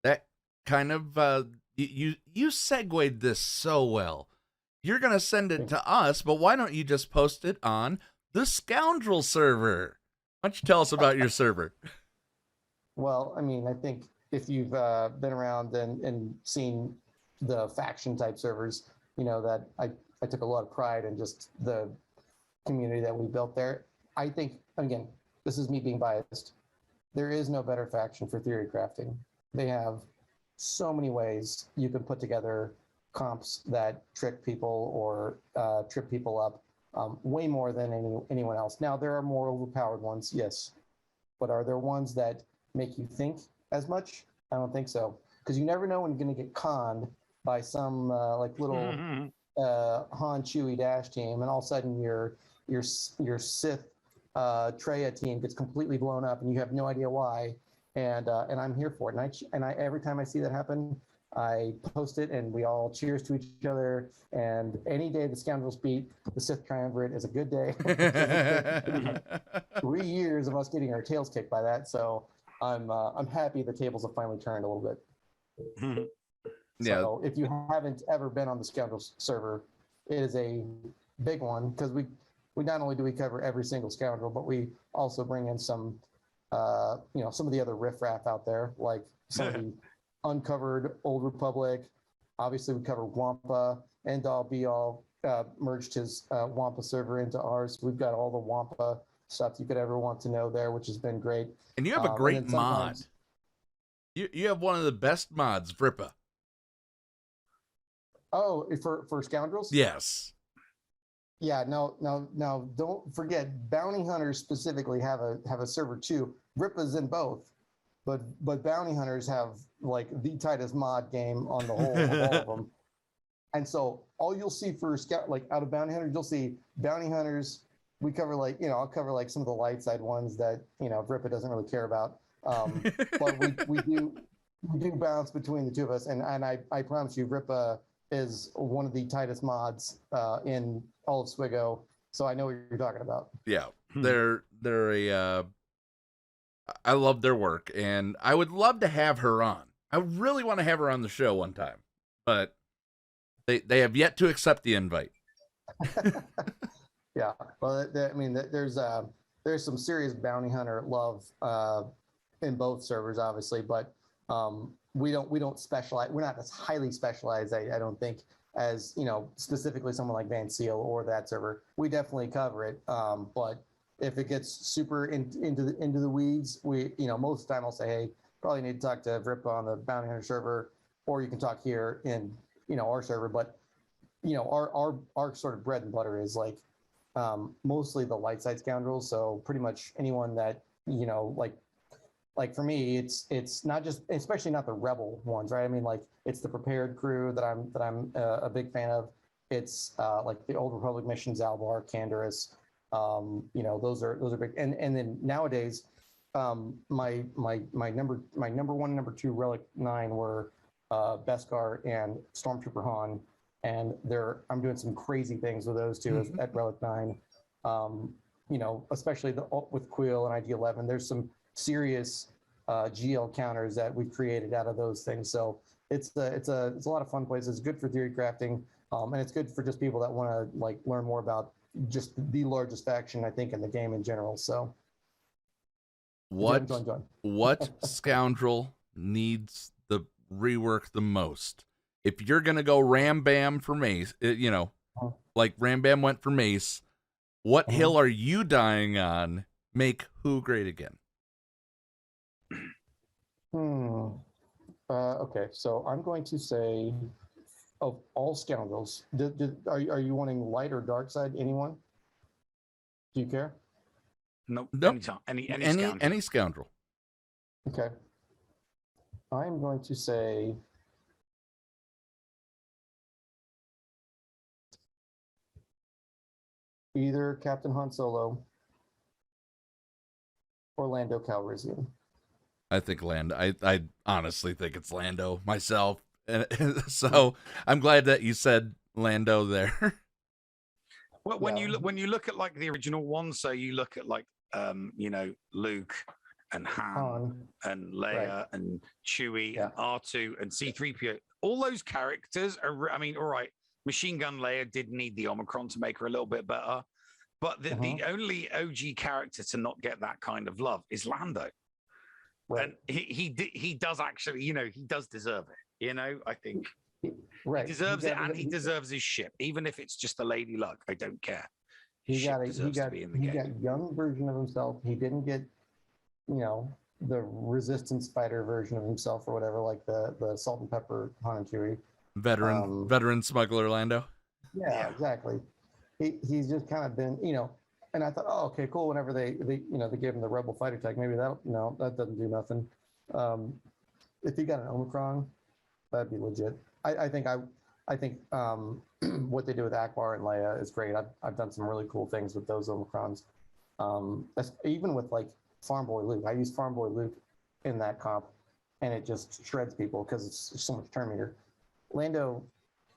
that kind of you segued this so well. You're gonna send it to us, but why don't you just post it on the Scoundrel server? Why don't you tell us about your server? Well, I mean, I think if you've been around and seen the faction type servers, that I took a lot of pride in just the community that we built there. I think, again, this is me being biased, there is no better faction for theory crafting. They have so many ways you can put together comps that trick people or trip people up, way more than anyone else. Now, there are more overpowered ones, yes, but are there ones that make you think as much? I don't think so, because you never know when you're going to get conned by some little Han Chewie Dash team, and all of a sudden your Sith Treya team gets completely blown up, and you have no idea why. And I'm here for it. And I every time I see that happen, I post it, and we all cheers to each other. And any day the Scoundrels beat the Sith Triumvirate is a good day. 3 years of us getting our tails kicked by that, so I'm happy the tables have finally turned a little bit. Yeah. So if you haven't ever been on the Scoundrels server, it is a big one, because we not only do we cover every single Scoundrel, but we also bring in some some of the other riffraff out there, like some of the uncovered Old Republic. Obviously, we cover Wampa, and Be-All merged his Wampa server into ours. We've got all the Wampa stuff you could ever want to know there, which has been great. And you have a great mod. You have one of the best mods, Vrippa. Oh, for Scoundrels? Yes. Yeah, no, don't forget, Bounty Hunters specifically have a server too. Rippa's in both, but Bounty Hunters have like the tightest mod game on the whole of all of them. And so all you'll see for out of Bounty Hunters, you'll see Bounty Hunters. We cover I'll cover like some of the light side ones that Rippa doesn't really care about. But we do bounce between the two of us, and I promise you, Rippa is one of the tightest mods in all of SWGOH, so I know what you're talking about. Yeah, they're I love their work, and I would love to have her on. I really want to have her on the show one time, but they have yet to accept the invite. Yeah, well, I mean, there's some serious bounty hunter love in both servers, obviously, but we don't specialize. We're not as highly specialized, I don't think, as specifically someone like Van Seal or that server. We definitely cover it, but if it gets super into the weeds, we, most of the time I'll say, hey, probably need to talk to Rip on the Bounty Hunter server, or you can talk here in, our server. But, our sort of bread and butter is like mostly the light side scoundrels. So pretty much anyone that, like for me, it's not just, especially not the rebel ones, right? I mean, like it's the prepared crew that I'm a big fan of. It's like the Old Republic missions, Alvar, Canderous. Those are big. And then nowadays, my number one, number two Relic 9 were Beskar and Stormtrooper Han, and I'm doing some crazy things with those two at Relic 9. Especially with Quill and IG-11, there's some serious GL counters that we've created out of those things. So it's a lot of fun places. It's good for theory crafting, and it's good for just people that want to like learn more about just the largest faction, I think, in the game in general. So join. What Scoundrel needs the rework the most? If you're gonna go Ram Bam for Mace, like Ram Bam went for Mace, what hill are you dying on? Make who great again? Okay, so I'm going to say, of all Scoundrels, are you wanting light or dark side? Anyone? Do you care? Nope. Any scoundrel. Okay. I'm going to say either Captain Han Solo or Lando Calrissian. I think Lando. I honestly think it's Lando myself. And so I'm glad that you said Lando there. Well, when you look at like the original one, so you look at like Luke and Han and Leia and Chewie and R2 and C-3PO, all those characters are, I mean, all right, Machine Gun Leia did need the Omicron to make her a little bit better, but the only OG character to not get that kind of love is Lando. Right. And he does actually, he does deserve it. I think he deserves it, and he deserves his ship, even if it's just a Lady Luck. I don't care. He got a young version of himself. He didn't get, the Resistance fighter version of himself or whatever, like the Salt and Pepper Han and Chewie. Veteran smuggler Lando. Yeah, exactly. He's just kind of been, and I thought, oh, okay, cool. Whenever they gave him the Rebel fighter tech, maybe that doesn't do nothing. If he got an Omicron, that'd be legit. I think what they do with Akbar and Leia is great. I've done some really cool things with those Omicrons. Even with like Farm Boy Luke, I use Farm Boy Luke in that comp, and it just shreds people because it's so much turn meter. Lando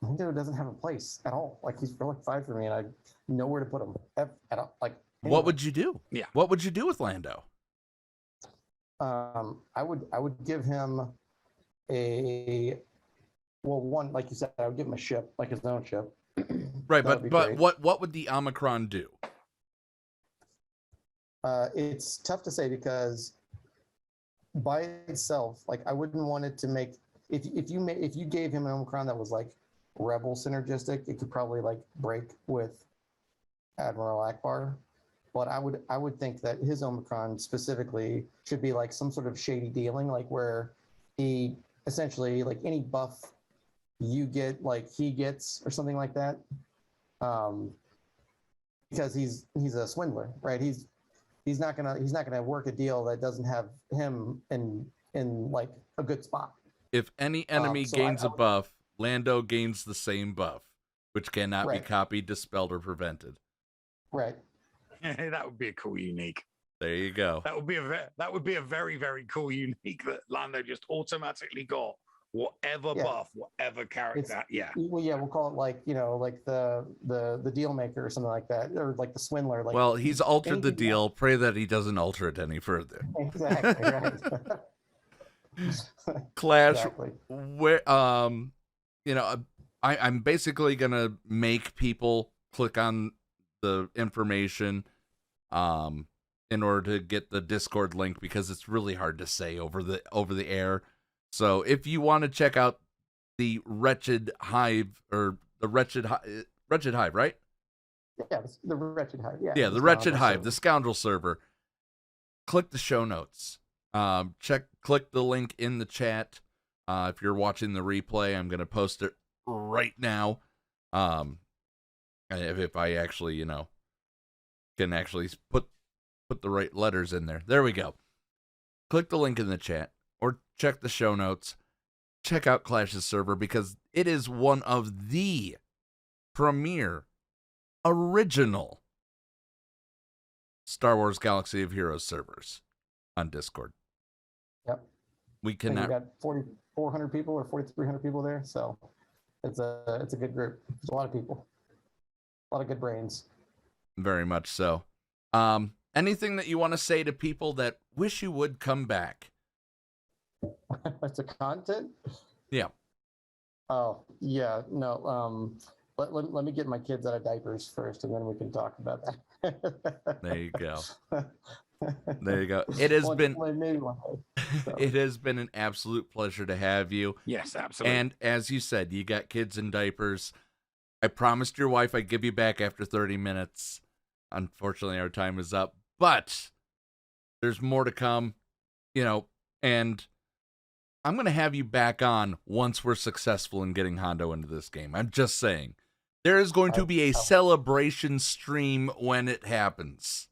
doesn't have a place at all. Like he's Relic 5 for me, and I know where to put him at all. Like anywhere. What would you do? Yeah. What would you do with Lando? I would give him one, like you said, I would give him a ship, like his own ship. Right, but what would the Omicron do? It's tough to say because by itself, like I wouldn't want it to make if you gave him an Omicron that was like Rebel synergistic, it could probably like break with Admiral Akbar. But I would think that his Omicron specifically should be like some sort of shady dealing, like where he essentially like any buff you get, like he gets or something like that. Because he's a swindler, right? He's not gonna work a deal that doesn't have him in like a good spot. If any enemy gains a buff, Lando gains the same buff, which cannot be copied, dispelled, or prevented. Right. That would be a cool unique. There you go. That would be a very, very cool unique that Lando just automatically got whatever buff, whatever character. We'll call it like like the deal maker or something like that, or like the swindler. Like, well, he's altered the deal. Pray that he doesn't alter it any further. Exactly. Right. Clash. Exactly. Where I'm basically gonna make people click on the information in order to get the Discord link, because it's really hard to say over the air. So if you want to check out the Wretched Hive, or the Wretched Hive, right? Yeah, the Wretched Hive. Yeah, the Wretched Hive, the Scoundrel server. Click the show notes. Click the link in the chat. If you're watching the replay, I'm going to post it right now. If I actually, can actually put the right letters in there. There we go. Click the link in the chat or check the show notes. Check out Clash's server because it is one of the premier original Star Wars Galaxy of Heroes servers on Discord. Yep. We cannot. We got 4,400 people or 4,300 people there, so it's a good group. There's a lot of people, a lot of good brains. Very much so. Anything that you want to say to people that wish you would come back? It's a content. Yeah. Oh yeah, no. Let me get my kids out of diapers first, and then we can talk about that. There you go. There you go. It has been it has been an absolute pleasure to have you. Yes, absolutely. And as you said, you got kids in diapers. I promised your wife I'd give you back after 30 minutes. Unfortunately, our time is up, but there's more to come, and I'm going to have you back on once we're successful in getting Hondo into this game. I'm just saying. There is going to be a celebration stream when it happens.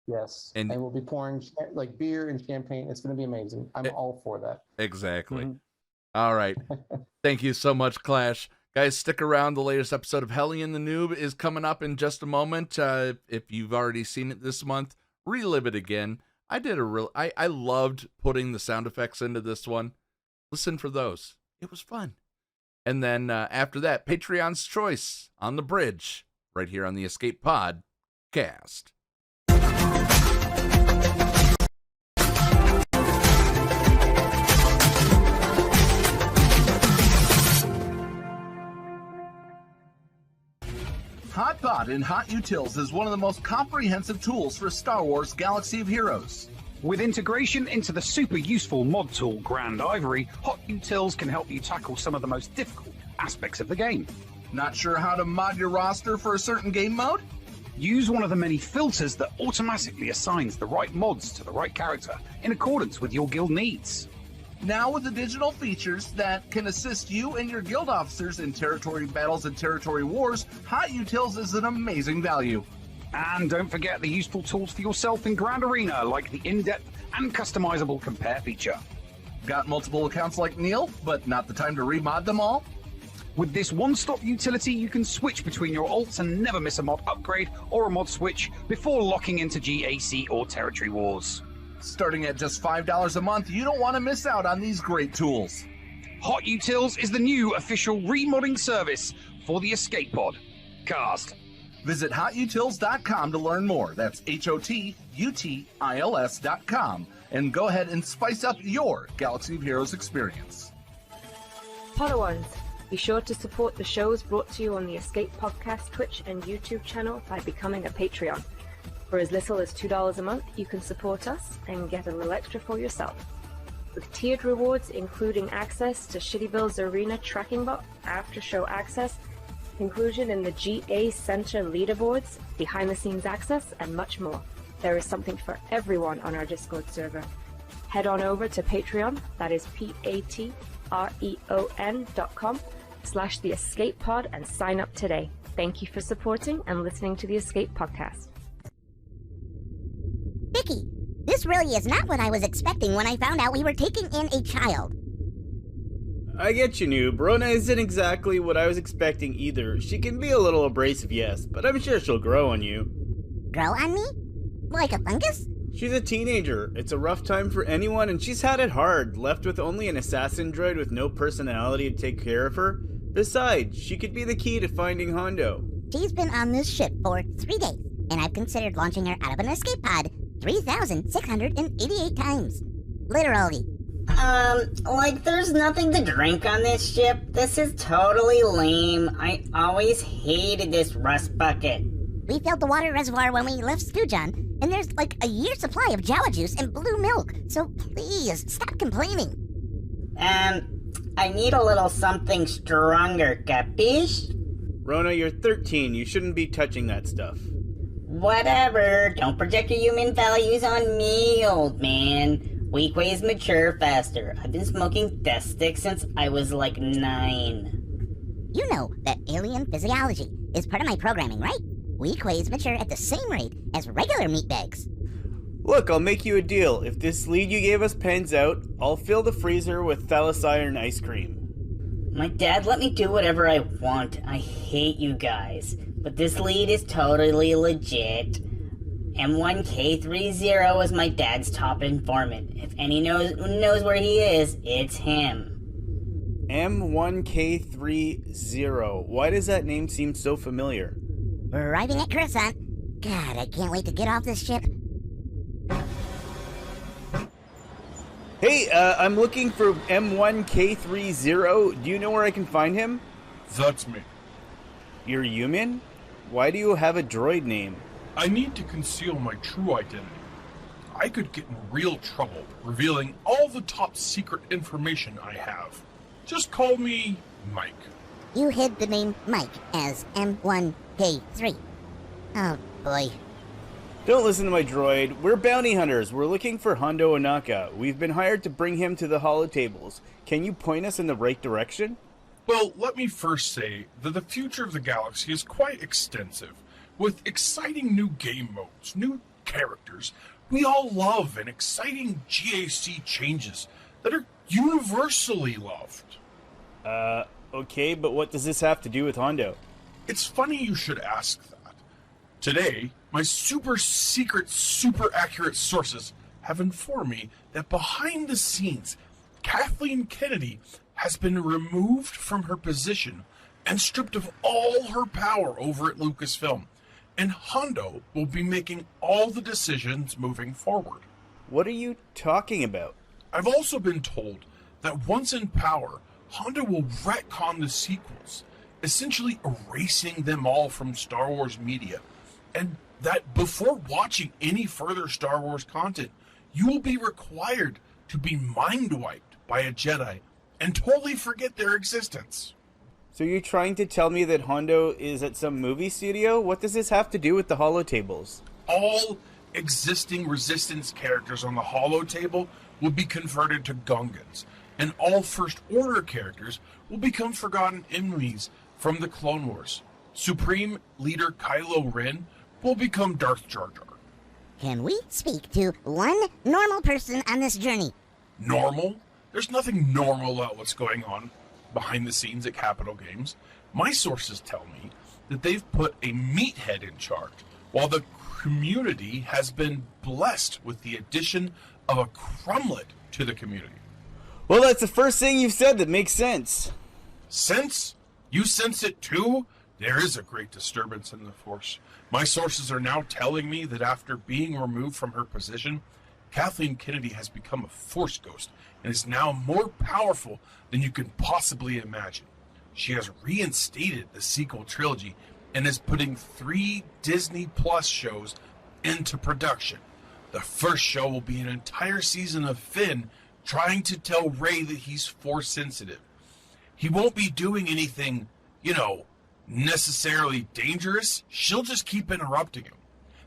Yes, and we'll be pouring like beer and champagne. It's going to be amazing. I'm all for that. Exactly. Mm-hmm. All right. Thank you so much, Clash. Guys, stick around. The latest episode of Hellion the Noob is coming up in just a moment. If you've already seen it this month, relive it again. I loved putting the sound effects into this one. Listen for those. It was fun. And then after that, Patreon's Choice on the bridge, right here on the Escape Pod cast. HotBot in HotUtils is one of the most comprehensive tools for Star Wars Galaxy of Heroes. With integration into the super useful mod tool Grand Ivory, HotUtils can help you tackle some of the most difficult aspects of the game. Not sure how to mod your roster for a certain game mode? Use one of the many filters that automatically assigns the right mods to the right character in accordance with your guild needs. Now with additional features that can assist you and your guild officers in territory battles and territory wars, HotUtils is an amazing value. And don't forget the useful tools for yourself in Grand Arena, like the in-depth and customizable compare feature. Got multiple accounts like Neil, but not the time to remod them all? With this one-stop utility, you can switch between your alts and never miss a mod upgrade or a mod switch before locking into GAC or Territory Wars. Starting at just $5 a month, you don't want to miss out on these great tools. HotUtils is the new official remodding service for the Escape Pod cast. Visit HotUtils.com to learn more. That's HotUtils.com. And go ahead and spice up your Galaxy of Heroes experience. Podawans, be sure to support the shows brought to you on the Escape Podcast Twitch and YouTube channel by becoming a Patreon. For as little as $2 a month, you can support us and get a little extra for yourself. With tiered rewards including access to Shitty Bill's Arena tracking bot, after-show access, inclusion in the GA Center leaderboards, behind-the-scenes access, and much more. There is something for everyone on our Discord server. Head on over to Patreon, that is patreon.com/The Escape Pod, and sign up today. Thank you for supporting and listening to the Escape Podcast. Vicky, this really is not what I was expecting when I found out we were taking in a child. I get you, Noob. Rona isn't exactly what I was expecting either. She can be a little abrasive, yes, but I'm sure she'll grow on you. Grow on me? Like a fungus? She's a teenager. It's a rough time for anyone, and she's had it hard, left with only an assassin droid with no personality to take care of her. Besides, she could be the key to finding Hondo. She's been on this ship for 3 days, and I've considered launching her out of an escape pod 3,688 times. Literally. There's nothing to drink on this ship. This is totally lame. I always hated this rust bucket. We filled the water reservoir when we left Skoojan, and there's like a year's supply of Jawa juice and blue milk, so please, stop complaining. I need a little something stronger, capiche? Rona, you're 13. You shouldn't be touching that stuff. Whatever. Don't project your human values on me, old man. Weak ways mature faster. I've been smoking death sticks since I was like 9. You know that alien physiology is part of my programming, right? Weak ways mature at the same rate as regular meat bags. Look, I'll make you a deal. If this lead you gave us pans out, I'll fill the freezer with phallus iron ice cream. My dad let me do whatever I want. I hate you guys. But this lead is totally legit. M1K30 is my dad's top informant. If any knows where he is, it's him. M1K30. Why does that name seem so familiar? We're arriving at Coruscant. God, I can't wait to get off this ship. Hey, I'm looking for M1K30. Do you know where I can find him? That's me. You're human? Why do you have a droid name? I need to conceal my true identity. I could get in real trouble revealing all the top secret information I have. Just call me Mike. You hid the name Mike as M1K3. Oh, boy. Don't listen to my droid. We're bounty hunters. We're looking for Hondo Ohnaka. We've been hired to bring him to the holotables. Can you point us in the right direction? Well, let me first say that the future of the galaxy is quite extensive, with exciting new game modes, new characters we all love, and exciting GAC changes that are universally loved. Okay, but what does this have to do with Hondo? It's funny you should ask that. Today, my super secret, super accurate sources have informed me that behind the scenes, Kathleen Kennedy has been removed from her position and stripped of all her power over at Lucasfilm, and Hondo will be making all the decisions moving forward. What are you talking about? I've also been told that once in power, Hondo will retcon the sequels, essentially erasing them all from Star Wars media, and that before watching any further Star Wars content, you will be required to be mind-wiped by a Jedi and totally forget their existence. So you're trying to tell me that Hondo is at some movie studio? What does this have to do with the holotables? All existing Resistance characters on the holotable will be converted to Gungans, and all First Order characters will become forgotten enemies from the Clone Wars. Supreme Leader Kylo Ren will become Darth Jar Jar. Can we speak to one normal person on this journey? Normal? There's nothing normal about what's going on behind the scenes at Capital Games. My sources tell me that they've put a meathead in charge, while the community has been blessed with the addition of a crumlet to the community. Well, that's the first thing you've said that makes sense. Sense? You sense it too? There is a great disturbance in the Force. My sources are now telling me that after being removed from her position, Kathleen Kennedy has become a Force ghost and is now more powerful than you can possibly imagine. She has reinstated the sequel trilogy and is putting 3 Disney Plus shows into production. The first show will be an entire season of Finn trying to tell Rey that he's Force sensitive. He won't be doing anything, necessarily dangerous. She'll just keep interrupting him.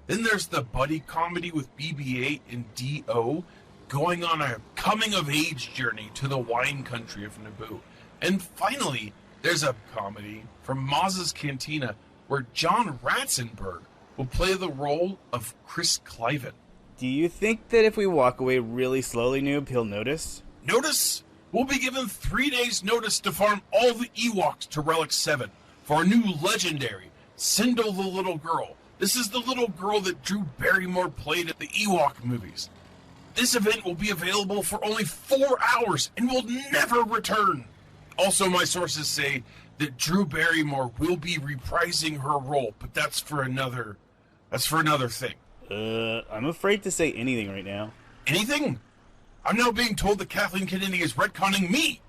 Then there's the buddy comedy with BB-8 and D-O going on a coming-of-age journey to the wine country of Naboo. And finally, there's a comedy from Maz's Cantina where John Ratzenberg will play the role of Chris Cliven. Do you think that if we walk away really slowly, Noob, he'll notice? Notice? We'll be given 3 days' notice to farm all the Ewoks to Relic 7 for a new legendary, Sindel the Little Girl. This is the little girl that Drew Barrymore played at the Ewok movies. This event will be available for only 4 hours and will never return. Also, my sources say that Drew Barrymore will be reprising her role, but that's for another thing. I'm afraid to say anything right now. Anything? I'm now being told that Kathleen Kennedy is retconning me.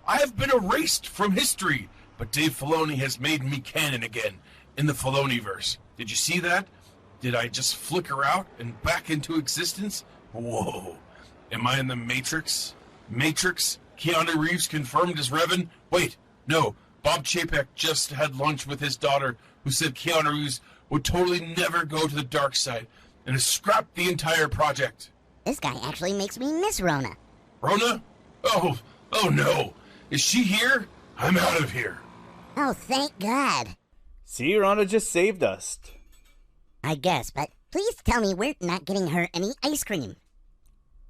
I have been erased from history, but Dave Filoni has made me canon again in the Filoniverse. Did you see that? Did I just flicker out and back into existence? Whoa. Am I in the Matrix? Matrix? Keanu Reeves confirmed as Revan? Wait, no. Bob Chapek just had lunch with his daughter, who said Keanu Reeves would totally never go to the dark side and has scrapped the entire project. This guy actually makes me miss Rona. Rona? Oh no. Is she here? I'm out of here. Oh, thank God. See, Rona just saved us. I guess, but please tell me we're not getting her any ice cream.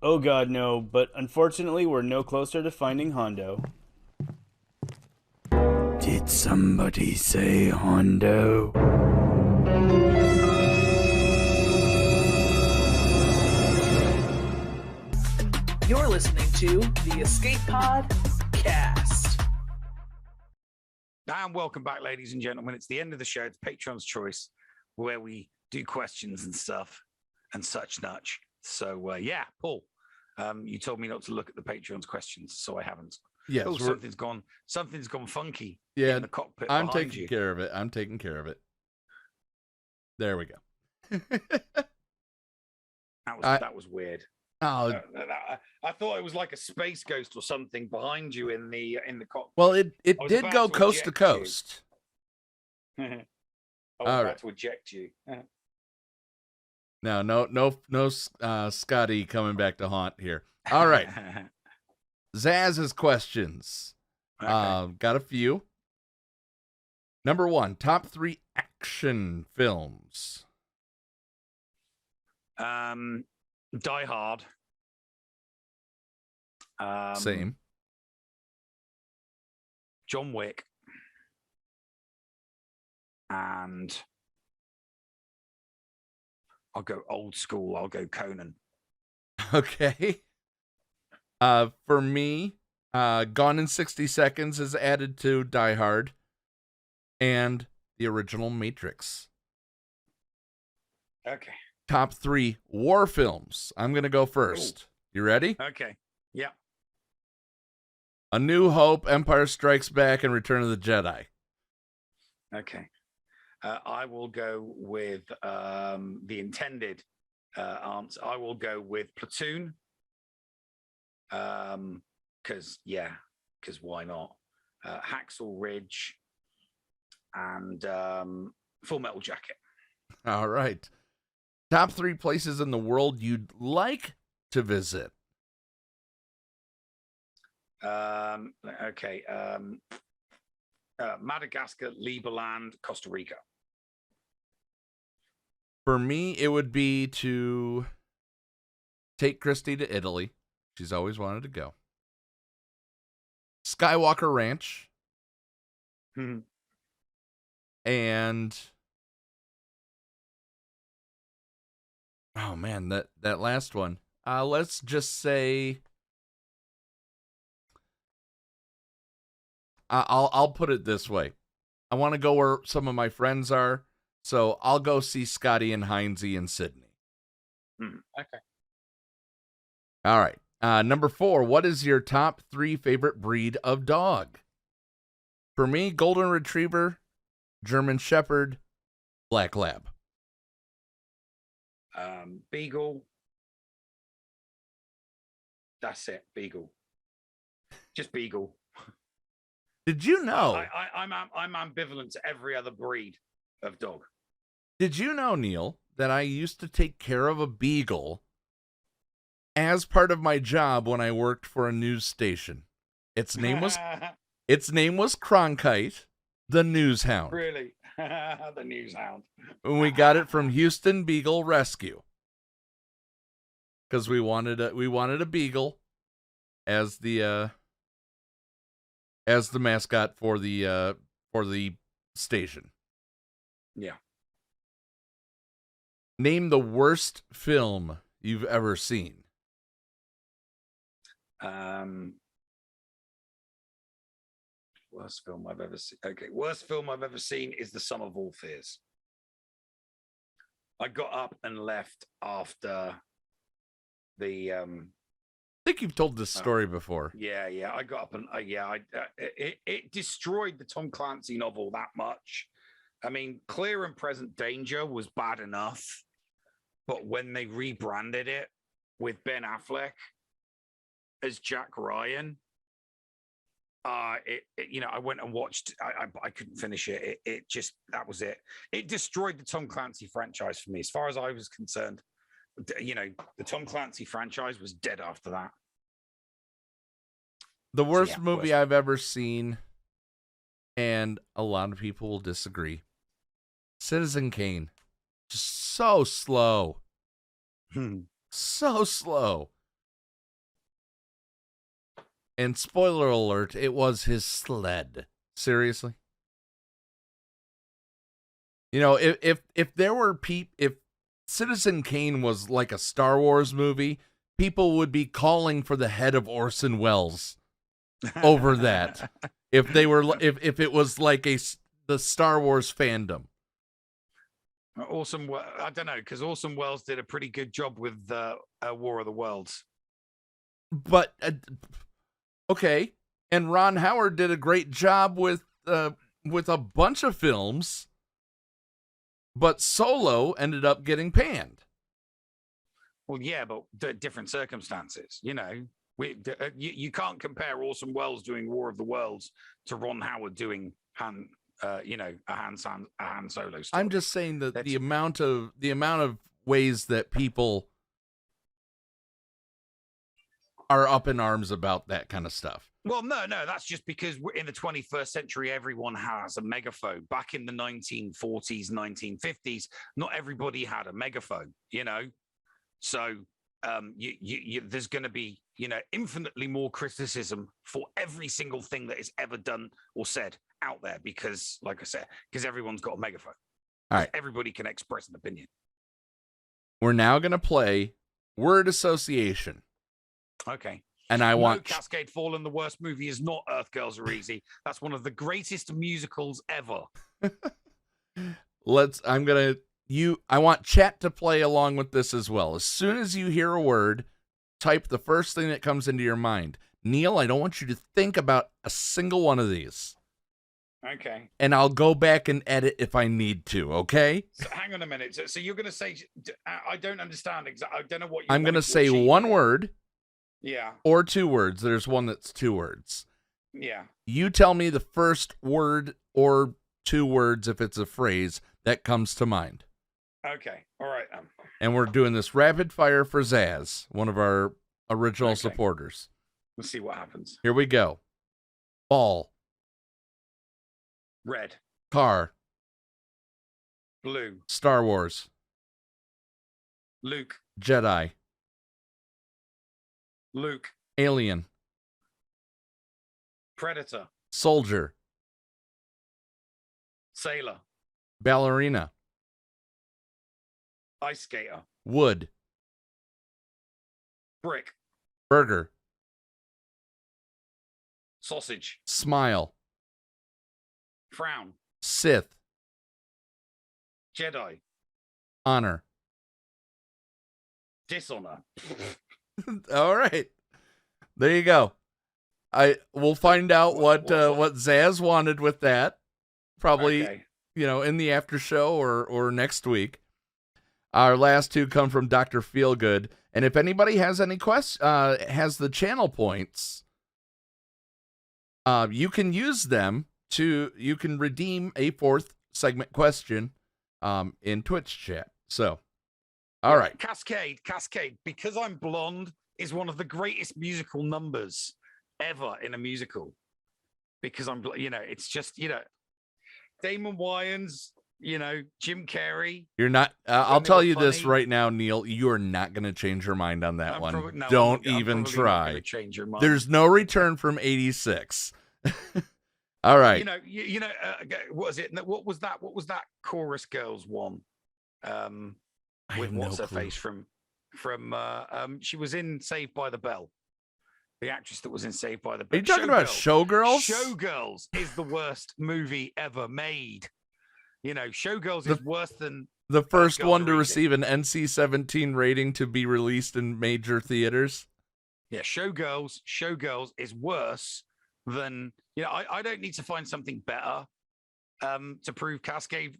Oh God, no, but unfortunately we're no closer to finding Hondo. Did somebody say Hondo? You're listening to the Escape Pod Cast. And welcome back, ladies and gentlemen. It's the end of the show. It's Patreon's Choice, where we do questions and stuff and such nuch. So, yeah, Paul, you told me not to look at the Patreon's questions, so I haven't. Yes, oh, something's gone funky. Yeah, in the cockpit. I'm behind taking you. care of it. I'm taking care of it. There we go. That was weird. Oh, I thought it was like a space ghost or something behind you in the cockpit. well, it I was did about go to coast to eject you. coast. I was All about right. to eject you. No, Scotty coming back to haunt here. All right. Zaz's questions. Okay. Got a few. Number 1, top 3 action films. Die Hard. Same. John Wick. And I'll go old school. I'll go Conan. Okay. For me, Gone in 60 Seconds is added to Die Hard and the original Matrix. Okay. Top 3 war films. I'm going to go first. You ready? Okay. Yeah. A New Hope, Empire Strikes Back, and Return of the Jedi. Okay. I will go with the intended answer. I will go with Platoon. Because why not? Hacksaw Ridge and Full Metal Jacket. All right. Top 3 places in the world you'd like to visit. Okay. Madagascar, Liberland, Costa Rica. For me, it would be to take Christy to Italy. She's always wanted to go. Skywalker Ranch. And oh man, that last one. Let's just say I'll put it this way. I want to go where some of my friends are, so I'll go see Scotty and Heinze in Sydney. Okay. All right. Number 4, what is your top 3 favorite breed of dog? For me, Golden Retriever, German Shepherd, Black Lab. Beagle. That's it. Beagle. Just Beagle. Did you know? I'm ambivalent to every other breed of dog. Did you know, Neil, that I used to take care of a beagle as part of my job when I worked for a news station? Its name was Cronkite, the News Hound. Really? The News Hound. And we got it from Houston Beagle Rescue because we wanted a beagle as the mascot for the station. Yeah. Name the worst film you've ever seen. Worst film I've ever seen. Okay, worst film I've ever seen is The Sum of All Fears. I got up and left after the. I think you've told this story before. Yeah. I got up and it destroyed the Tom Clancy novel that much. I mean, Clear and Present Danger was bad enough, but when they rebranded it with Ben Affleck as Jack Ryan, I went and watched. I couldn't finish it. It just, that was it. It destroyed the Tom Clancy franchise for me, as far as I was concerned. The Tom Clancy franchise was dead after that. The worst movie I've ever seen, and a lot of people will disagree, Citizen Kane. Just so slow. So slow. And spoiler alert, it was his sled. Seriously? If there were if Citizen Kane was like a Star Wars movie, people would be calling for the head of Orson Welles over that. If it was like the Star Wars fandom. I don't know, because Orson Welles did a pretty good job with War of the Worlds. But okay, and Ron Howard did a great job with a bunch of films, but Solo ended up getting panned. Well, yeah, but different circumstances. You can't compare Orson Welles doing War of the Worlds to Ron Howard doing Han Solo story. I'm just saying that the amount of ways that people are up in arms about that kind of stuff. Well, no, that's just because we're in the 21st century, everyone has a megaphone. Back in the 1940s, 1950s, not everybody had a megaphone, So there's going to be, infinitely more criticism for every single thing that is ever done or said out there because, like I said, because everyone's got a megaphone. All right. Everybody can express an opinion. We're now going to play word association. Okay. And I want Cascade Fallen, the worst movie is not Earth Girls Are Easy. That's one of the greatest musicals ever. I want chat to play along with this as well. As soon as you hear a word, type the first thing that comes into your mind. Neil, I don't want you to think about a single one of these. Okay. And I'll go back and edit if I need to, okay? So hang on a minute. So you're going to say, I don't understand exactly. I don't know what I'm going to say one word. Yeah. Or two words. There's one that's two words. Yeah. You tell me the first word or two words, if it's a phrase, that comes to mind. Okay. All right. And we're doing this rapid fire for Zaz, one of our original supporters. Let's see what happens. Here we go. Ball. Red. Car. Blue. Star Wars. Luke. Jedi. Luke. Alien. Predator. Soldier. Sailor. Ballerina. Ice skater. Wood. Brick. Burger. Sausage. Smile. Frown. Sith. Jedi. Honor. Dishonor. All right. There you go. We'll find out what Zaz wanted with that. Probably, in the after show or next week. Our last two come from Dr. Feelgood. And if anybody has any has the channel points, you can use them you can redeem a fourth segment question in Twitch chat. So, all right. Cascade, because I'm blonde is one of the greatest musical numbers ever in a musical. Because I'm, it's just, Damon Wayans, Jim Carrey. You're not, I'll tell you this right now, Neil, you are not going to change your mind on that one. Don't even try. Change your mind. There's no return from 86. All right. What is it? What was that Chorus Girls one? With what's her face from she was in Saved by the Bell. The actress that was in Saved by the Bell. Are you talking about Showgirls? Showgirls is the worst movie ever made. Showgirls is worse than the first one to receive an NC-17 rating to be released in major theaters. Yeah, Showgirls is worse than I don't need to find something better to prove Cascade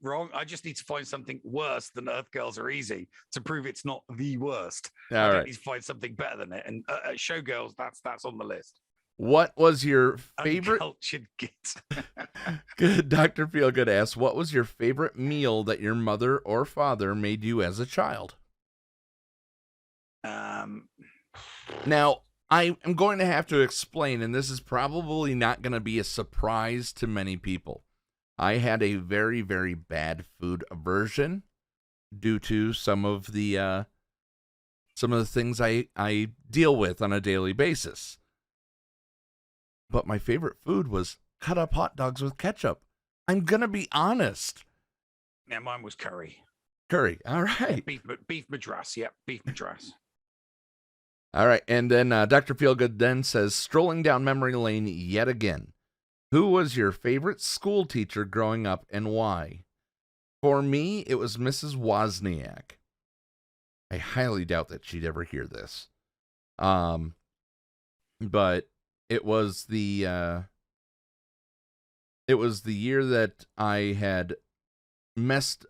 wrong. I just need to find something worse than Earth Girls Are Easy to prove it's not the worst. I don't need to find something better than it. And Showgirls, that's on the list. What was your favorite? Uncultured kids. Good. Dr. Feelgood asks, what was your favorite meal that your mother or father made you as a child? Now, I am going to have to explain, and this is probably not going to be a surprise to many people. I had a very, very bad food aversion due to some of the things I deal with on a daily basis. But my favorite food was cut up hot dogs with ketchup. I'm going to be honest. Yeah, mine was curry. Curry. All right. Beef madras. Yep, beef madras. All right. And then Dr. Feelgood then says, strolling down memory lane yet again. Who was your favorite school teacher growing up and why? For me, it was Mrs. Wozniak. I highly doubt that she'd ever hear this. But it was the year that I had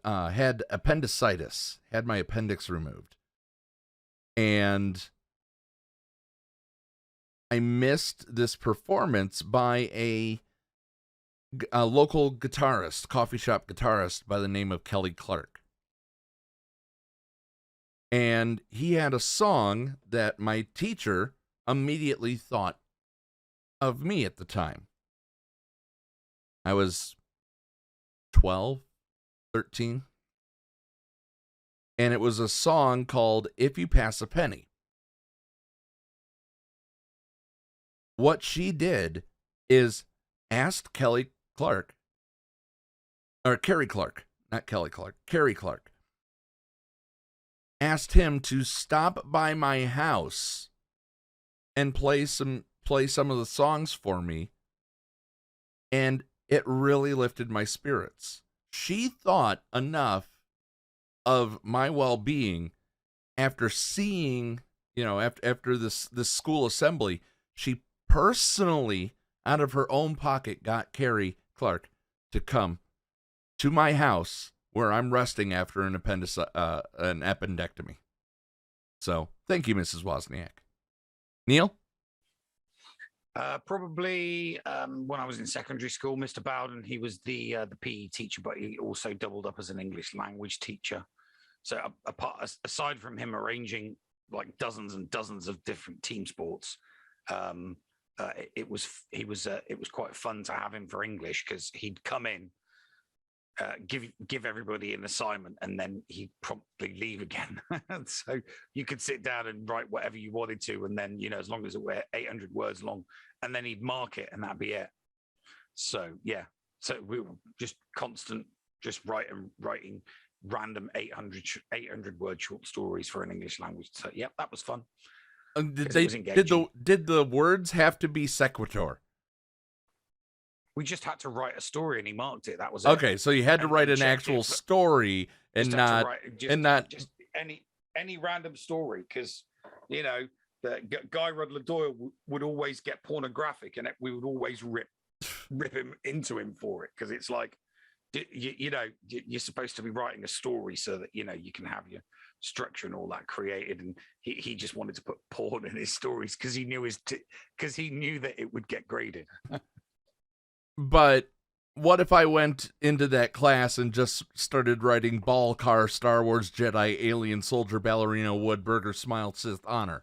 had appendicitis, had my appendix removed. And I missed this performance by a local guitarist, coffee shop guitarist by the name of Kelly Clark. And he had a song that my teacher immediately thought of me at the time. I was 12, 13. And it was a song called If You Pass a Penny. What she did is asked Kelly Clark, or Carrie Clark, not Kelly Clark, Carrie Clark, asked him to stop by my house and play some of the songs for me, and it really lifted my spirits. She thought enough of my well-being after seeing, after this school assembly, she personally, out of her own pocket, got Carrie Clark to come to my house where I'm resting after an appendectomy. So, thank you, Mrs. Wozniak. Neil? Probably when I was in secondary school, Mr. Bowden, he was the PE teacher, but he also doubled up as an English language teacher. So aside from him arranging like dozens and dozens of different team sports, it was quite fun to have him for English because he'd come in, give everybody an assignment, and then he'd promptly leave again. So you could sit down and write whatever you wanted to, and then as long as it were 800 words long, and then he'd mark it, and that'd be it. So yeah, so we were just writing random 800 word short stories for an English language. So yeah, that was fun. Did the words have to be sequitur? We just had to write a story, and he marked it. That was okay. So you had to write an actual story, and not just any random story, because the Guy Rudler Doyle would always get pornographic, and we would always rip him into him for it, because it's like you're supposed to be writing a story so that you can have your structure and all that created, and he just wanted to put porn in his stories because he knew that it would get graded. But what if I went into that class and just started writing ball car, Star Wars Jedi, alien soldier, ballerina, wood, burger, smile, Sith, honor?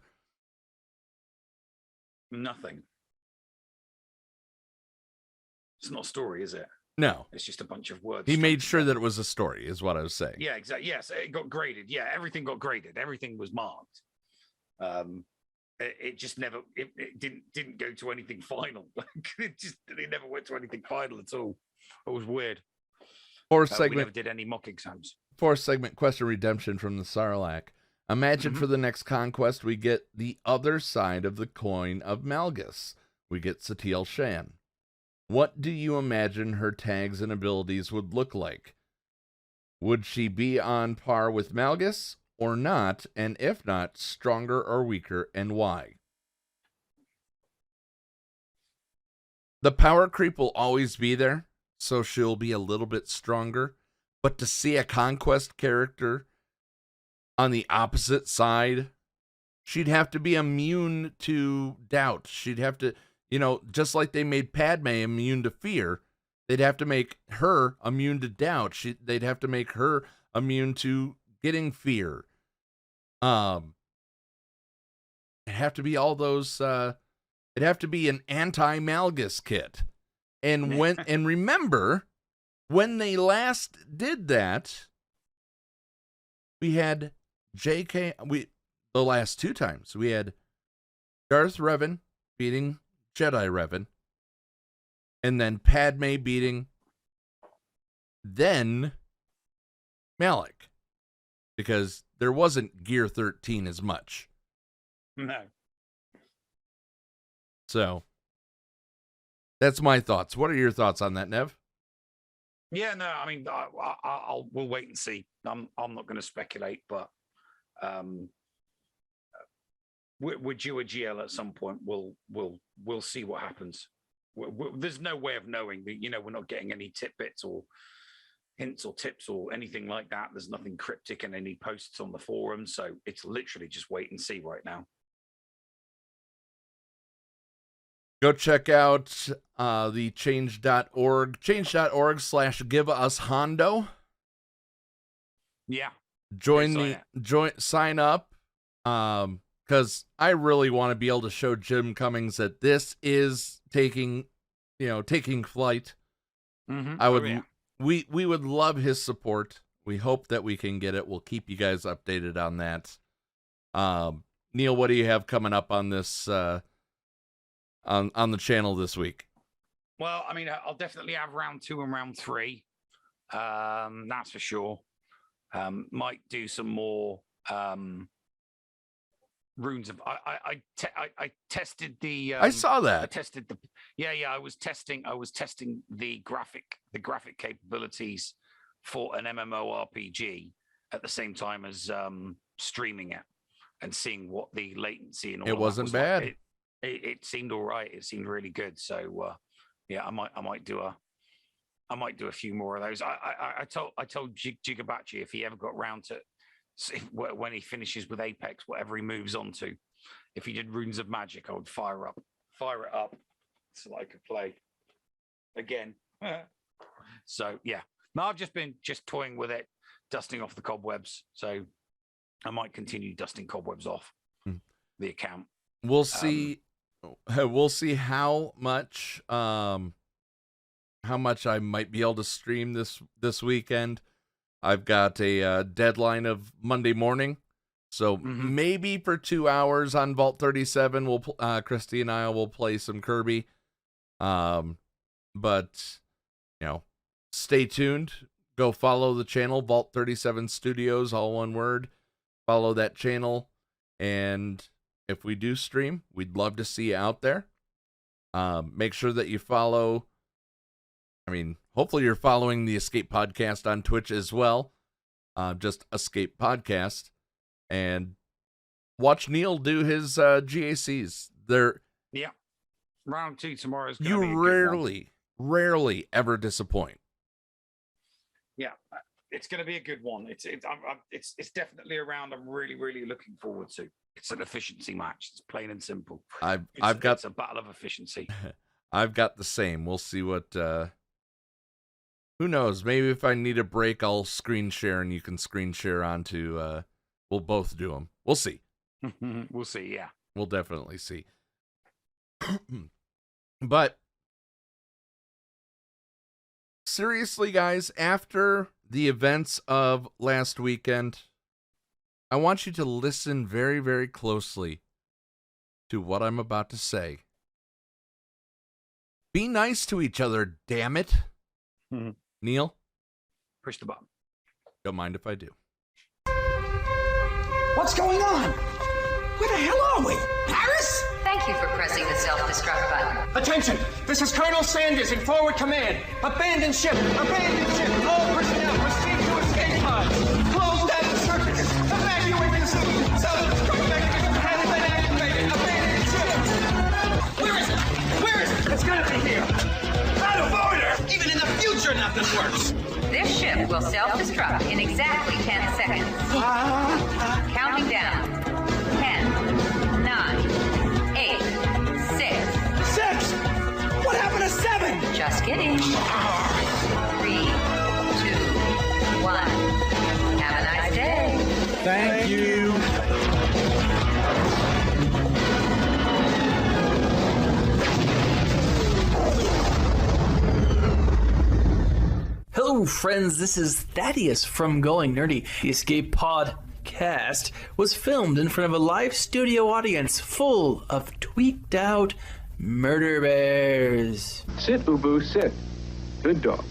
Nothing. It's not a story, is it? No. It's just a bunch of words. He made sure that it was a story, is what I was saying. Yeah, exactly. Yes, it got graded. Yeah, everything got graded. Everything was marked. It just never. It didn't go to anything final. It never went to anything final at all. It was weird. Fourth segment. We never did any mock exams. Fourth segment, question redemption from the Sarlacc. Imagine for the next conquest, we get the other side of the coin of Malgus. We get Satil Shan. What do you imagine her tags and abilities would look like? Would she be on par with Malgus or not? And if not, stronger or weaker, and why? The power creep will always be there, so she'll be a little bit stronger. But to see a conquest character on the opposite side, she'd have to be immune to doubt. She'd have to, just like they made Padme immune to fear, they'd have to make her immune to doubt. They'd have to make her immune to getting fear. It'd have to be all those, it'd have to be an anti-Malgus kit. And remember, when they last did that, we had the last two times, we had Darth Revan beating Jedi Revan, and then Padme beating then Malik, because there wasn't Gear 13 as much. No. So that's my thoughts. What are your thoughts on that, Nev? Yeah, no, I mean, we'll wait and see. I'm not going to speculate, but we're due a GL at some point. We'll see what happens. There's no way of knowing that, we're not getting any tidbits or hints or tips or anything like that. There's nothing cryptic in any posts on the forum, so it's literally just wait and see right now. Go check out the change.org, change.org/giveushondo. Yeah. Sign up. Because I really want to be able to show Jim Cummings that this is taking flight. Mm-hmm. We would love his support. We hope that we can get it. We'll keep you guys updated on that. Neil, what do you have coming up on this on the channel this week? Well, I mean, I'll definitely have round 2 and round 3. That's for sure. Might do some more runes of. I tested the. I saw that. I tested the. Yeah. I was testing the graphic capabilities for an MMORPG at the same time as streaming it and seeing what the latency and all. It wasn't bad. Like. It seemed all right. It seemed really good. So yeah, I might do a few more of those. I told Jigabachi if he ever got round to when he finishes with Apex, whatever he moves on to, if he did Runes of Magic, I would fire it up so I could play again. So yeah, no, I've just been toying with it, dusting off the cobwebs. So I might continue dusting cobwebs off the account. We'll see. We'll see how much I might be able to stream this weekend. I've got a deadline of Monday morning, so maybe for 2 hours on Vault 37, Christy and I will play some Kirby. But stay tuned. Go follow the channel, Vault 37 Studios, all one word. Follow that channel, and if we do stream, we'd love to see you out there. Make sure that you follow. Hopefully you're following the Escape Podcast on Twitch as well. Just Escape Podcast. And watch Neil do his GACs. Yeah. Round 2 tomorrow is going to be a rarely ever disappoint. Yeah. It's going to be a good one. It's definitely a round I'm really, really looking forward to. It's an efficiency match. It's plain and simple. It's a battle of efficiency. I've got the same. We'll see what. Who knows? Maybe if I need a break, I'll screen share and you can screen share onto. We'll both do them. We'll see. We'll see. Yeah. We'll definitely see. But seriously, guys, after the events of last weekend, I want you to listen very, very closely to what I'm about to say. Be nice to each other, damn it. Neil? Push the button. Don't mind if I do. What's going on? Where the hell are we? Paris? Thank you for pressing the self-destruct button. Attention! This is Colonel Sanders in forward command. Abandon ship! Abandon ship! All personnel proceed to escape pods. Close down the circuits. Evacuate the city. Self-destruct mechanism has been activated. Abandon ship! Where is it? Where is it? It's gotta be here. Out of order! Even in the future, nothing works. This ship will self-destruct in exactly 10 seconds. Counting down. 10, 9, 8, 6, Just kidding. 3, 2, 1. Have a nice day. Thank you. Hello, friends. This is Thaddeus from Going Nerdy. The Escape Podcast was filmed in front of a live studio audience full of tweaked out murder bears. Sit, Ubu, sit. Good dog.